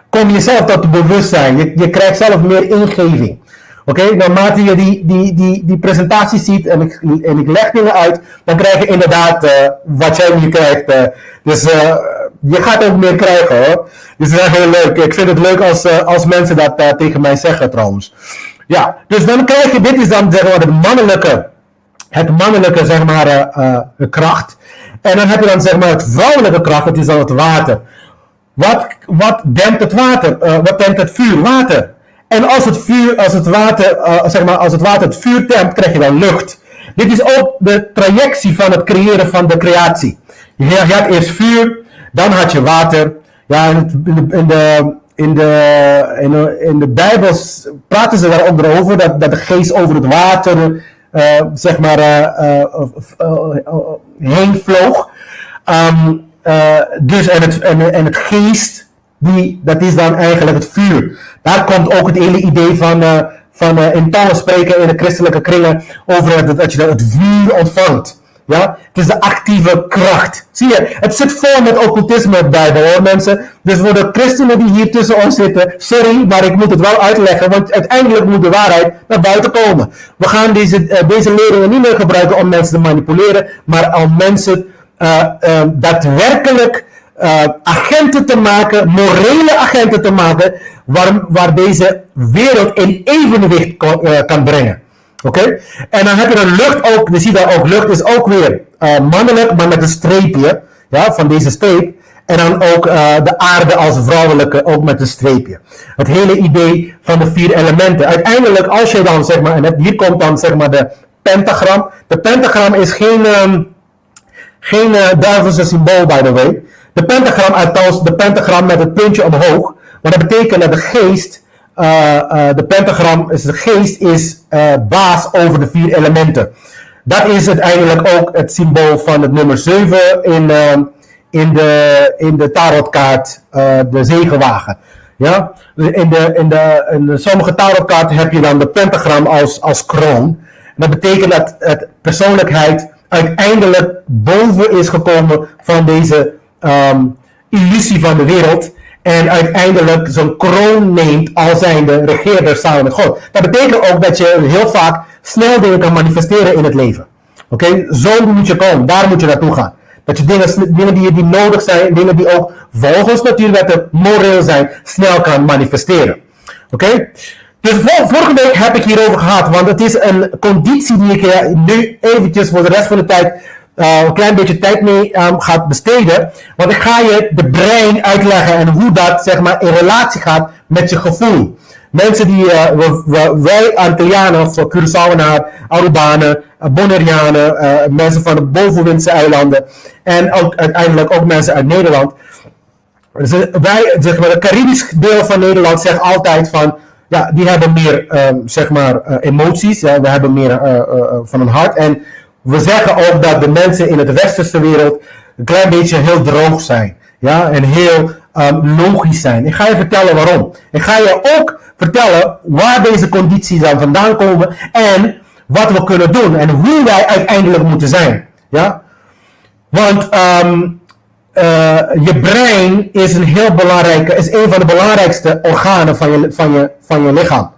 kom je zelf tot bewustzijn. Je krijgt zelf meer ingeving. Oké? Naarmate je die presentatie ziet en ik leg dingen uit, dan krijg je inderdaad wat jij nu krijgt. Dus je gaat ook meer krijgen hoor. Dus dat is echt heel leuk. Ik vind het leuk als mensen dat tegen mij zeggen trouwens. Ja, dus dan krijg je, dit is dan zeg maar de mannelijke het mannelijke, zeg maar, kracht. En dan heb je dan, zeg maar, het vrouwelijke kracht, dat is dan het water. Wat dempt het water? Wat dempt het vuur? Water. En als het water het vuur dempt, krijg je dan lucht. Dit is ook de trajectie van het creëren van de creatie. Je had eerst vuur, dan had je water. Ja, in de Bijbel praten ze daar ook over, dat de geest over het water, zeg maar, heen vloog. Dus en het geest, dat is dan eigenlijk het vuur. Daar komt ook het hele idee van in tongen spreken in de christelijke kringen over dat je het vuur ontvangt. Ja? Het is de actieve kracht. Zie je, het zit vol met occultisme in de Bijbel, hoor mensen. Dus voor de christenen die hier tussen ons zitten, sorry, maar ik moet het wel uitleggen, want uiteindelijk moet de waarheid naar buiten komen. We gaan deze leringen niet meer gebruiken om mensen te manipuleren, maar om mensen daadwerkelijk agenten te maken, morele agenten te maken, waar deze wereld in evenwicht kan brengen. Oké? En dan heb je de lucht ook, je ziet daar ook, lucht is ook weer mannelijk, maar met een streepje, ja, van deze streep. En dan ook de aarde als vrouwelijke, ook met een streepje. Het hele idee van de 4 elementen. Uiteindelijk, als je dan, zeg maar, en hier komt dan, zeg maar, de pentagram. De pentagram is geen duivelse symbool, by the way. De pentagram, althans de pentagram met het puntje omhoog. Maar dat betekent dat de geest, de geest is baas over de 4 elementen. Dat is uiteindelijk ook het symbool van het nummer 7 in de tarotkaart, de zegenwagen. Ja? In sommige tarotkaarten heb je dan de pentagram als kroon. Dat betekent dat het persoonlijkheid uiteindelijk boven is gekomen van deze illusie van de wereld. En uiteindelijk zo'n kroon neemt als zijnde regeerder samen met God. Dat betekent ook dat je heel vaak snel dingen kan manifesteren in het leven. Oké? Zo moet je komen, daar moet je naartoe gaan. Dat je dingen die nodig zijn, dingen die ook volgens natuurwetten moreel zijn, snel kan manifesteren. Oké? Dus vorige week heb ik hierover gehad, want het is een conditie die ik nu eventjes voor de rest van de tijd een klein beetje tijd mee ga besteden. Want ik ga je de brein uitleggen en hoe dat, zeg maar, in relatie gaat met je gevoel. Mensen die, wij Antillianen, of Curaçaoenaar, Arubanen, Bonaireanen, mensen van de bovenwindse eilanden en ook uiteindelijk ook mensen uit Nederland. Dus wij, zeg maar, het Caribisch deel van Nederland zegt altijd van, ja, die hebben meer, zeg maar, emoties, ja, we hebben meer van een hart. En we zeggen ook dat de mensen in het westerse wereld een klein beetje heel droog zijn, ja, en heel logisch zijn. Ik ga je vertellen waarom. Ik ga je ook vertellen waar deze condities dan vandaan komen en wat we kunnen doen en hoe wij uiteindelijk moeten zijn. Ja? Want je brein is een van de belangrijkste organen van je lichaam.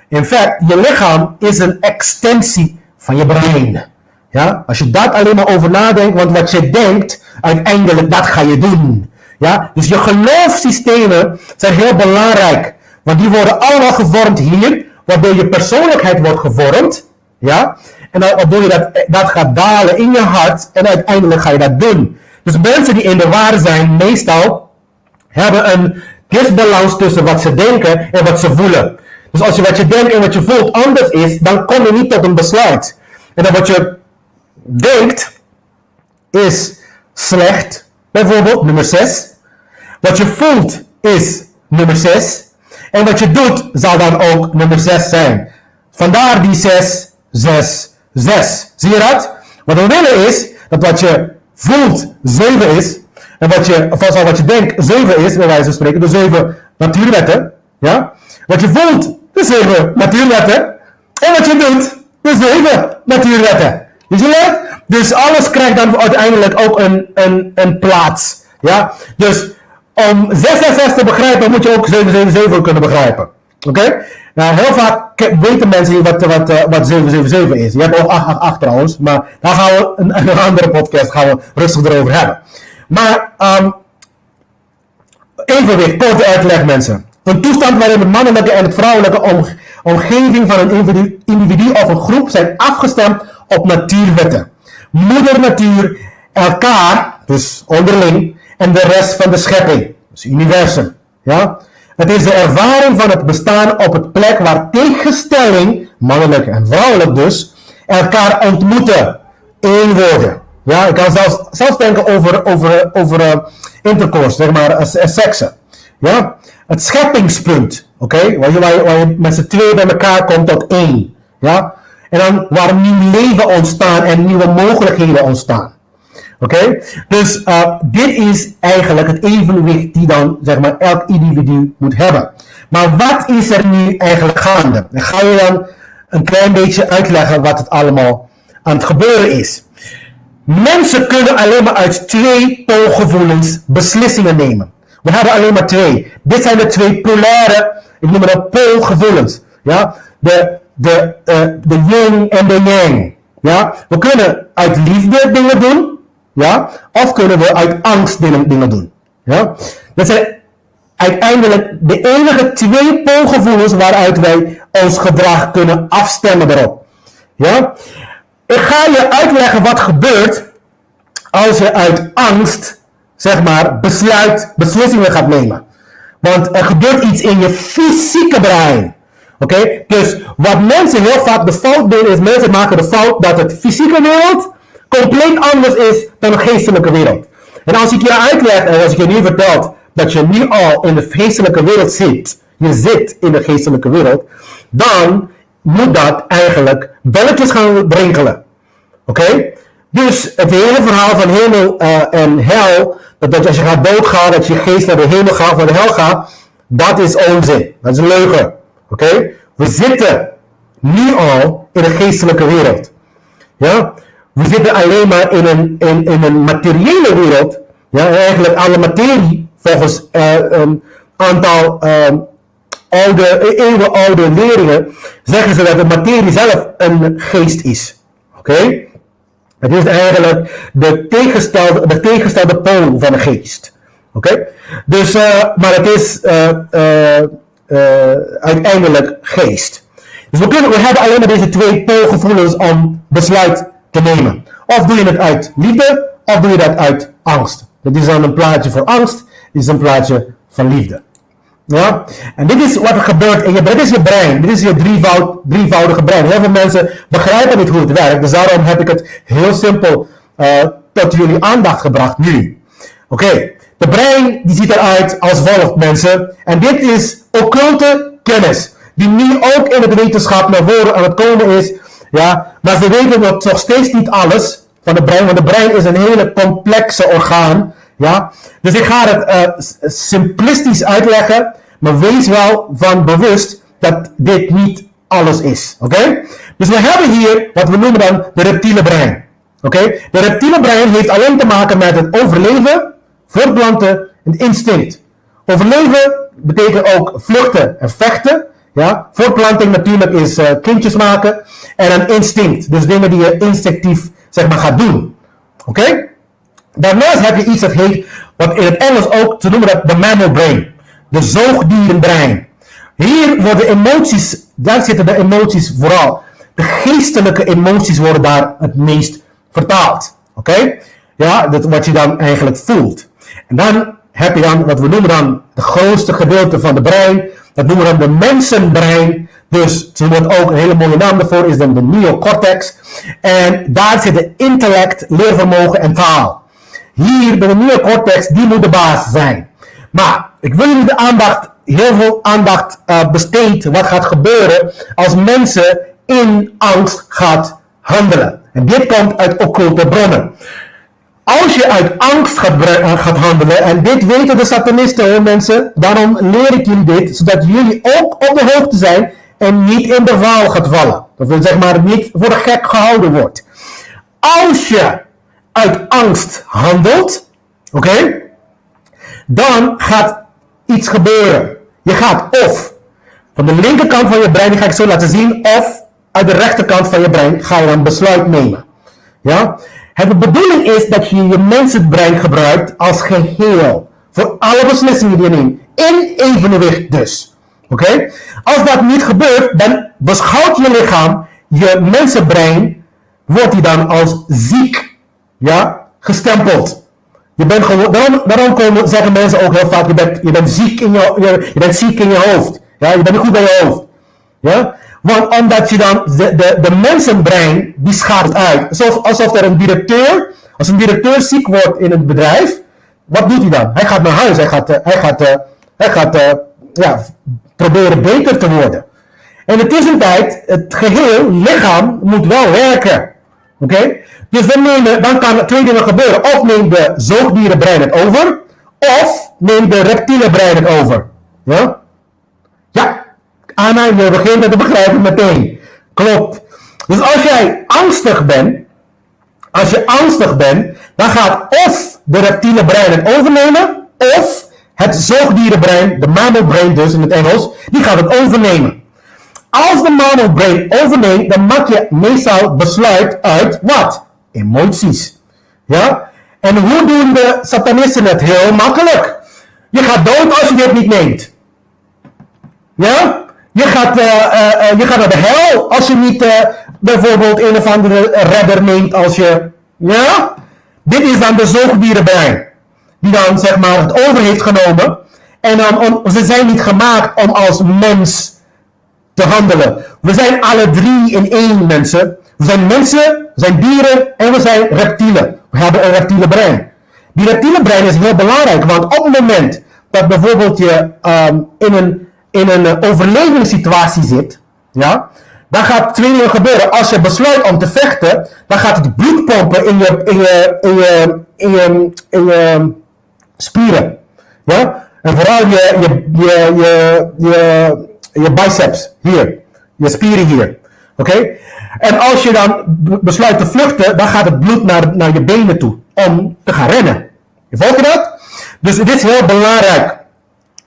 In fact, je lichaam is een extensie van je brein. Ja? Als je daar alleen maar over nadenkt, want wat je denkt, uiteindelijk dat ga je doen. Ja? Dus je geloofssystemen zijn heel belangrijk. Want die worden allemaal gevormd hier, waardoor je persoonlijkheid wordt gevormd. Ja? En waardoor je dat gaat dalen in je hart en uiteindelijk ga je dat doen. Dus mensen die in de war zijn, meestal hebben een disbalans tussen wat ze denken en wat ze voelen. Dus als je wat je denkt en wat je voelt anders is, dan kom je niet tot een besluit. En dan wat je denkt is slecht, bijvoorbeeld nummer 6. Wat je voelt is nummer 6. En wat je doet zal dan ook nummer 6 zijn. Vandaar die 6, 6, 6. Zie je dat? Wat we willen is dat wat je voelt 7 is. En wat je denkt 7 is, bij wijze van spreken, de 7 natuurwetten. Ja? Wat je voelt, de 7 natuurwetten. En wat je doet, de 7 natuurwetten. Zie je dat? Dus alles krijgt dan uiteindelijk ook een plaats. Ja? Dus om 666 te begrijpen, moet je ook 777 kunnen begrijpen. Oké? Nou, heel vaak weten mensen niet wat 777 is. Je hebt ook 888 trouwens, maar daar gaan we een andere podcast rustig erover hebben. Maar evenwicht, korte uitleg mensen. Een toestand waarin de mannelijke en de vrouwelijke omgeving van een individu of een groep zijn afgestemd op natuurwetten. Moeder natuur, elkaar, dus onderling, en de rest van de schepping, dus universum. Ja? Het is de ervaring van het bestaan op het plek waar tegenstelling, mannelijk en vrouwelijk dus, elkaar ontmoeten. Één worden. Ja, ik kan zelfs denken over intercourse, zeg maar, seksen. Ja? Het scheppingspunt, oké? Waar je met z'n twee bij elkaar komt tot één. Ja? En dan waar nieuw leven ontstaan en nieuwe mogelijkheden ontstaan. Oké? Dus dit is eigenlijk het evenwicht die dan, zeg maar, elk individu moet hebben. Maar wat is er nu eigenlijk gaande? Dan ga je dan een klein beetje uitleggen wat het allemaal aan het gebeuren is. Mensen kunnen alleen maar uit twee poolgevoelens beslissingen nemen. We hebben alleen maar twee. Dit zijn de twee polaire, ik noem het poolgevoelens. Ja? De yin en de yang. Ja? We kunnen uit liefde dingen doen. Ja? Of kunnen we uit angst dingen doen. Ja? Dat zijn uiteindelijk de enige twee poolgevoelens waaruit wij ons gedrag kunnen afstemmen erop. Ja? Ik ga je uitleggen wat gebeurt als je uit angst, zeg maar, beslissingen gaat nemen. Want er gebeurt iets in je fysieke brein. Oké? Dus wat mensen heel vaak de fout doen, is mensen maken de fout dat het fysieke wereld compleet anders is dan de geestelijke wereld. En als ik je uitleg, en als ik je nu vertel dat je nu al in de geestelijke wereld zit, je zit in de geestelijke wereld, dan moet dat eigenlijk belletjes gaan rinkelen. Oké? Dus het hele verhaal van hemel en hel, dat als je gaat doodgaan, dat je geest naar de hemel gaat of naar de hel gaat, dat is onzin. Dat is een leugen. Oké? We zitten nu al in de geestelijke wereld. Ja? We zitten alleen maar in een materiële wereld. Ja? Eigenlijk alle materie, volgens een aantal eeuwenoude leringen, zeggen ze dat de materie zelf een geest is. Oké? Het is eigenlijk de tegenstelde pool van de geest. Oké? Dus, maar het is uiteindelijk geest. Dus we hebben alleen maar deze twee poolgevoelens om besluit te nemen. Of doe je het uit liefde, of doe je dat uit angst. Dit is dan een plaatje voor angst, dit is een plaatje van liefde. Ja? En dit is wat er gebeurt in je brein. Dit is je brein. Dit is je drievoudige brein. Heel veel mensen begrijpen niet hoe het werkt. Dus daarom heb ik het heel simpel tot jullie aandacht gebracht nu. Oké. De brein die ziet eruit als volgt, mensen. En dit is occulte kennis. Die nu ook in het wetenschap naar voren aan het komen is. Ja? Maar ze weten nog steeds niet alles van de brein. Want de brein is een hele complexe orgaan. Ja? Dus ik ga het simplistisch uitleggen, maar wees wel van bewust dat dit niet alles is. Oké? Dus we hebben hier wat we noemen dan de reptiele brein. Oké? De reptiele brein heeft alleen te maken met het overleven, voortplanten en instinct. Overleven betekent ook vluchten en vechten. Ja? Voortplanting natuurlijk is kindjes maken. En een instinct, dus dingen die je instinctief, zeg maar, gaat doen. Oké? Daarnaast heb je iets dat heet, wat in het Engels ook te noemen, de mammal brain. De zoogdierenbrein. Hier worden emoties, daar zitten de emoties vooral. De geestelijke emoties worden daar het meest vertaald. Oké? Ja, dat wat je dan eigenlijk voelt. En dan heb je dan, wat we noemen dan, de grootste gedeelte van de brein. Dat noemen we dan de mensenbrein. Dus, ze noemen ook een hele mooie naam daarvoor, is dan de neocortex. En daar zit de intellect, leervermogen en taal. Hier bij de neocortex, die moet de baas zijn. Maar ik wil jullie heel veel aandacht besteden wat gaat gebeuren als mensen in angst gaat handelen. En dit komt uit occulte bronnen. Als je uit angst gaat handelen, en dit weten de satanisten hoor mensen, daarom leer ik jullie dit, zodat jullie ook op de hoogte zijn en niet in de val gaat vallen. Dat wil zeg maar niet voor de gek gehouden wordt. Als je uit angst handelt, oké, dan gaat iets gebeuren. Je gaat of van de linkerkant van je brein, die ga ik zo laten zien, of uit de rechterkant van je brein ga je dan besluit nemen. Ja? De bedoeling is dat je je mensenbrein gebruikt als geheel. Voor alle beslissingen die je neemt. In evenwicht dus. Oké? Als dat niet gebeurt, dan beschouwt je lichaam je mensenbrein wordt hij dan als ziek, ja, gestempeld. Je bent gewoon, daarom zeggen mensen ook heel vaak, je bent ziek in je bent ziek in je hoofd. Ja, je bent niet goed bij je hoofd. Ja? Want omdat je dan, de mensenbrein, die schaadt uit. Alsof er als een directeur ziek wordt in een bedrijf, wat doet hij dan? Hij gaat naar huis, hij gaat proberen beter te worden. En het is een tijd, het geheel lichaam moet wel werken. Oké? Dus dan kan er twee dingen gebeuren. Of neemt de zoogdierenbrein het over, of neemt de reptiele brein het over. Ja? Ja, Anna, je begint het te begrijpen meteen. Klopt. Dus als jij angstig bent, dan gaat of de reptiele brein het overnemen, of het zoogdierenbrein, de mammal brain dus in het Engels, die gaat het overnemen. Als de mammal brain overneemt, dan maak je meestal besluit uit wat? Emoties. Ja? En hoe doen de satanisten het? Heel makkelijk. Je gaat dood als je dit niet neemt. Ja? Je gaat naar de hel als je niet bijvoorbeeld een of andere redder neemt als je... Ja? Dit is dan de zoogdierenbrein. Die dan zeg maar het over heeft genomen. En dan, ze zijn niet gemaakt om als mens te handelen. We zijn alle drie in één, mensen. We zijn mensen, we zijn dieren en we zijn reptielen. We hebben een reptiele brein. Die reptiele brein is heel belangrijk, want op het moment dat bijvoorbeeld je in een overlevingssituatie zit, ja, dan gaat twee dingen gebeuren. Als je besluit om te vechten, dan gaat het bloed pompen in je spieren. Ja? En vooral je biceps hier, je spieren hier. Oké? En als je dan besluit te vluchten, dan gaat het bloed naar je benen toe om te gaan rennen. Je volgt je dat? Dus dit is heel belangrijk.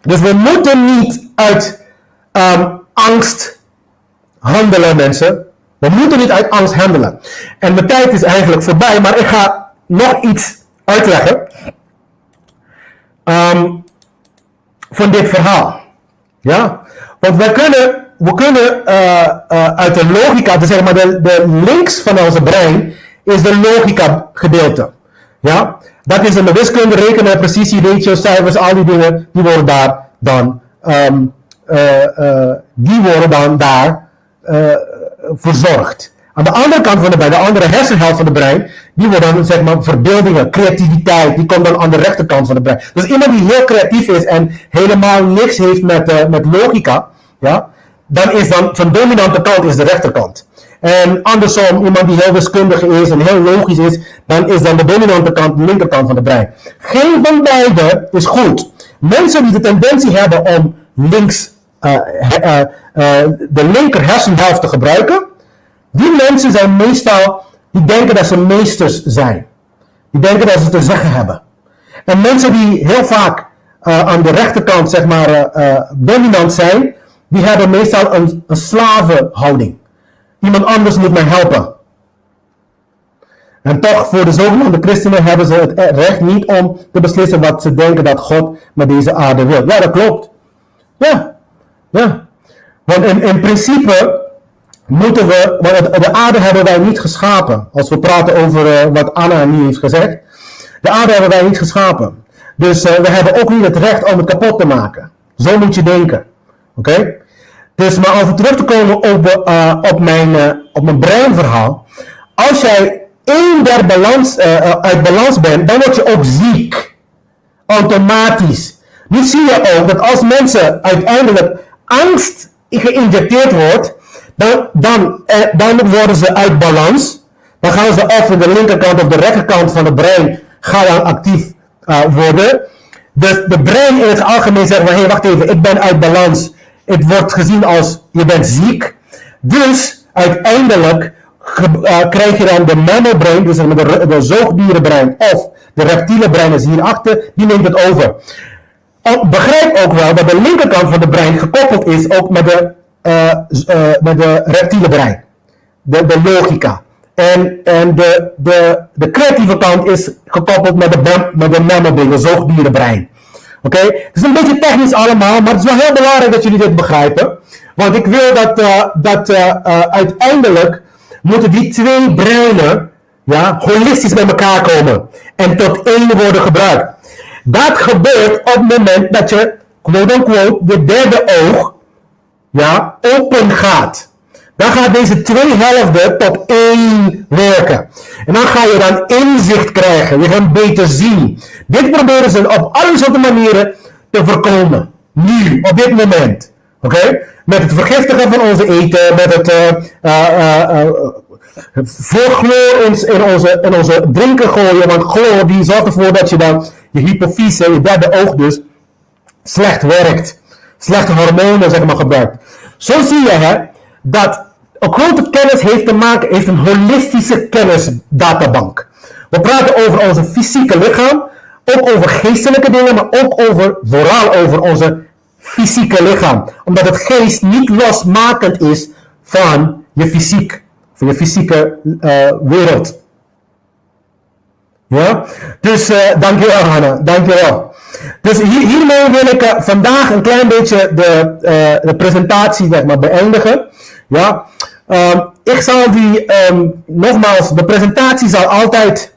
Dus we moeten niet uit angst handelen, mensen. We moeten niet uit angst handelen. En mijn tijd is eigenlijk voorbij, maar ik ga nog iets uitleggen van dit verhaal. Ja? Want we kunnen uit de logica, dus zeg maar de links van onze brein is de logica gedeelte. Ja? Dat is in de wiskunde, rekenen, precisie, ratio, cijfers, al die dingen, die worden daar dan verzorgd. Aan de andere kant van de brein, de andere hersenhelft van de brein, die wordt dan zeg maar verbeeldingen, creativiteit, die komt dan aan de rechterkant van de brein. Dus iemand die heel creatief is en helemaal niks heeft met logica, ja, dan is zijn dominante kant is de rechterkant. En andersom, iemand die heel wiskundig is en heel logisch is, dan is dan de dominante kant de linkerkant van de brein. Geen van beide is goed. Mensen die de tendentie hebben om de linker hersenhelft te gebruiken, die mensen zijn meestal, die denken dat ze meesters zijn. Die denken dat ze te zeggen hebben. En mensen die heel vaak aan de rechterkant zeg maar dominant zijn, die hebben meestal een slavenhouding. Iemand anders moet mij helpen. En toch, voor de zogenaamde christenen hebben ze het recht niet om te beslissen wat ze denken dat God met deze aarde wil. Ja, dat klopt. Ja. Want in principe moeten we, want de aarde hebben wij niet geschapen. Als we praten over wat Anna nu heeft gezegd. De aarde hebben wij niet geschapen. Dus we hebben ook niet het recht om het kapot te maken. Zo moet je denken. Oké? Dus maar over terug te komen op mijn breinverhaal. Als jij uit balans bent, dan word je ook ziek. Automatisch. Nu zie je ook dat als mensen uiteindelijk angst geïnjecteerd wordt, dan worden ze uit balans. Dan gaan ze of de linkerkant of de rechterkant van het brein gaan dan actief worden. Dus de brein in het algemeen zegt van, hé, wacht even, ik ben uit balans. Het wordt gezien als, je bent ziek. Dus uiteindelijk krijg je dan de mammal brain, dus de zoogdierenbrein of de reptiele brein is hierachter, die neemt het over. Begrijp ook wel dat de linkerkant van de brein gekoppeld is ook met de reptiele brein. De logica. En de creatieve kant is gekoppeld met de mammal brain, de zoogdierenbrein. Oké? Het is een beetje technisch allemaal, maar het is wel heel belangrijk dat jullie dit begrijpen. Want ik wil dat uiteindelijk moeten die twee breinen holistisch bij elkaar komen en tot één worden gebruikt. Dat gebeurt op het moment dat je, quote-unquote, je derde oog open gaat. Dan gaat deze twee helften tot één werken. En dan ga je dan inzicht krijgen. Je gaat beter zien. Dit proberen ze op alle soorten manieren te voorkomen. Nu, op dit moment. Oké? Met het vergiftigen van onze eten, met het veel chloor in onze drinken gooien. Want chloor die zorgt ervoor dat je dan je hypofyse, je derde oog dus, slecht werkt. Slechte hormonen zeg maar gebruikt. Zo zie je dat een grote kennis heeft een holistische kennisdatabank. We praten over onze fysieke lichaam, ook over geestelijke dingen, maar ook vooral over onze fysieke lichaam. Omdat het geest niet losmakend is van je fysieke wereld. Ja? Dus dankjewel Hanna, dankjewel. Dus hiermee wil ik vandaag een klein beetje de presentatie zeg maar, beëindigen. Ja? Ik zal nogmaals, de presentatie zal altijd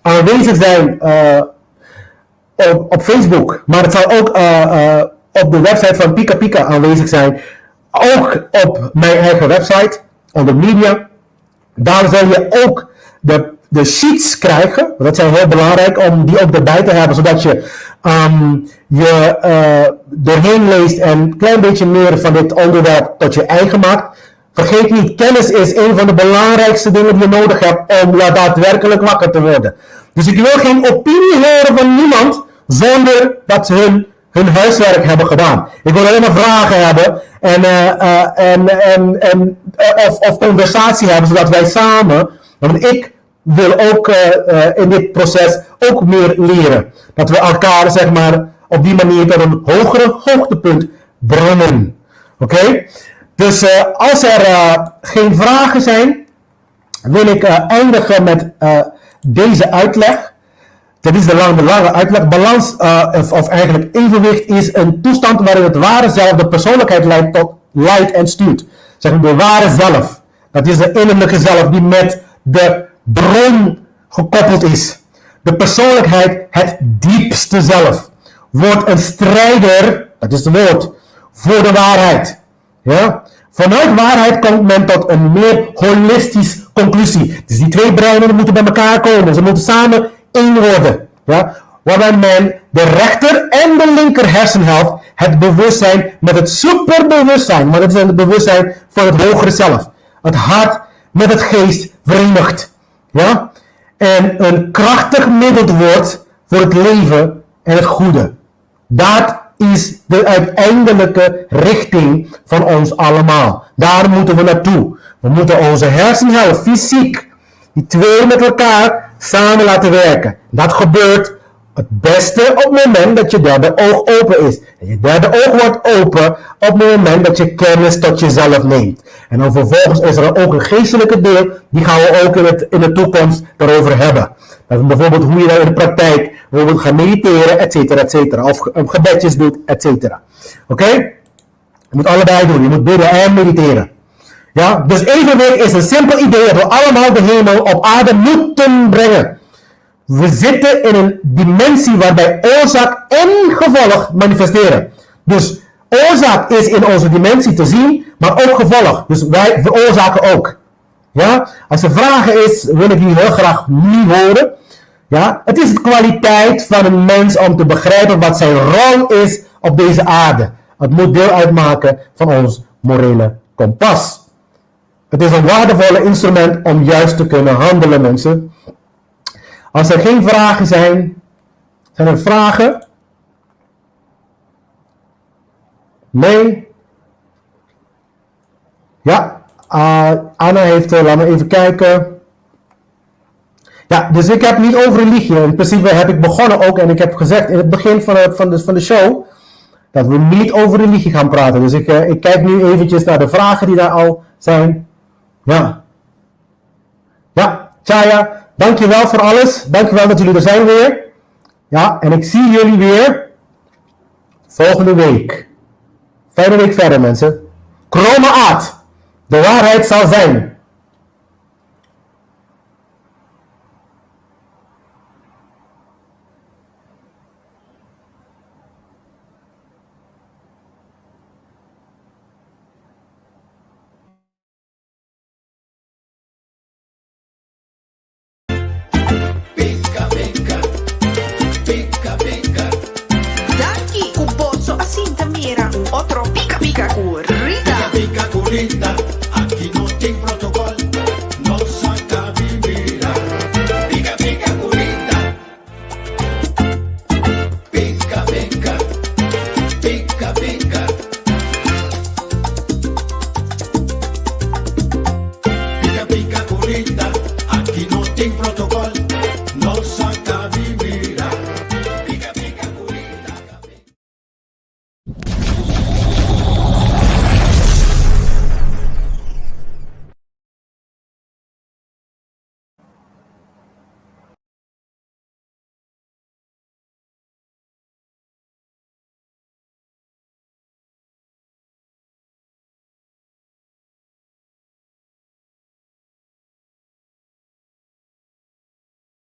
aanwezig zijn op Facebook, maar het zal ook op de website van Pika Pika aanwezig zijn. Ook op mijn eigen website, onder media. Daar zul je ook de sheets krijgen. Dat zijn heel belangrijk om die ook erbij te hebben, zodat je doorheen leest en een klein beetje meer van dit onderwerp tot je eigen maakt. Vergeet niet, kennis is een van de belangrijkste dingen die je nodig hebt om daadwerkelijk wakker te worden. Dus ik wil geen opinie horen van niemand zonder dat ze hun huiswerk hebben gedaan. Ik wil alleen maar vragen hebben of conversatie hebben, zodat wij samen, want ik wil ook in dit proces ook meer leren. Dat we elkaar zeg maar op die manier tot een hogere hoogtepunt brengen. Oké? Dus als er geen vragen zijn, wil ik eindigen met deze uitleg. Dat is de lange uitleg. Balans, of eigenlijk evenwicht, is een toestand waarin het ware zelf de persoonlijkheid leidt en stuurt. Zeg maar de ware zelf. Dat is de innerlijke zelf die met de bron gekoppeld is. De persoonlijkheid, het diepste zelf, wordt een strijder, dat is het woord, voor de waarheid. Ja? Vanuit waarheid komt men tot een meer holistisch conclusie. Dus die twee breinen moeten bij elkaar komen. Ze moeten samen één worden. Ja? Waarbij men de rechter en de linker hersenhelft het bewustzijn met het superbewustzijn, maar dat is het bewustzijn van het hogere zelf. Het hart met het geest verenigt. Ja? En een krachtig middel wordt voor het leven en het goede. Dat is de uiteindelijke richting van ons allemaal. Daar moeten we naartoe. We moeten onze hersenhelft, fysiek, die twee met elkaar samen laten werken. Dat gebeurt het beste op het moment dat je derde oog open is. En je derde oog wordt open op het moment dat je kennis tot jezelf neemt. En dan vervolgens is er ook een geestelijke deel, die gaan we ook in de toekomst daarover hebben. Dat is bijvoorbeeld hoe je dat in de praktijk bijvoorbeeld gaat mediteren, et cetera. Of gebedjes doet, et cetera. Oké? Je moet allebei doen. Je moet bidden en mediteren. Ja? Dus evenwicht is een simpel idee dat we allemaal de hemel op aarde moeten brengen. We zitten in een dimensie waarbij oorzaak en gevolg manifesteren. Dus oorzaak is in onze dimensie te zien, maar ook gevolg. Dus wij veroorzaken ook. Ja? Als er vragen is, wil ik die heel graag nu horen. Ja? Het is de kwaliteit van een mens om te begrijpen wat zijn rol is op deze aarde. Het moet deel uitmaken van ons morele kompas. Het is een waardevolle instrument om juist te kunnen handelen, mensen. Als er geen vragen zijn er vragen? Nee? Ja, Anna heeft, laat me even kijken. Ja, dus ik heb niet over religie. In principe heb ik begonnen ook, en ik heb gezegd in het begin van de show, dat we niet over religie gaan praten. Dus ik kijk nu eventjes naar de vragen die daar al zijn. Ja. Ja, Chaya, dankjewel voor alles. Dankjewel dat jullie er zijn weer. Ja, en ik zie jullie weer volgende week. Fijne week verder, mensen. Krome Aad. De waarheid zal zijn. protocol.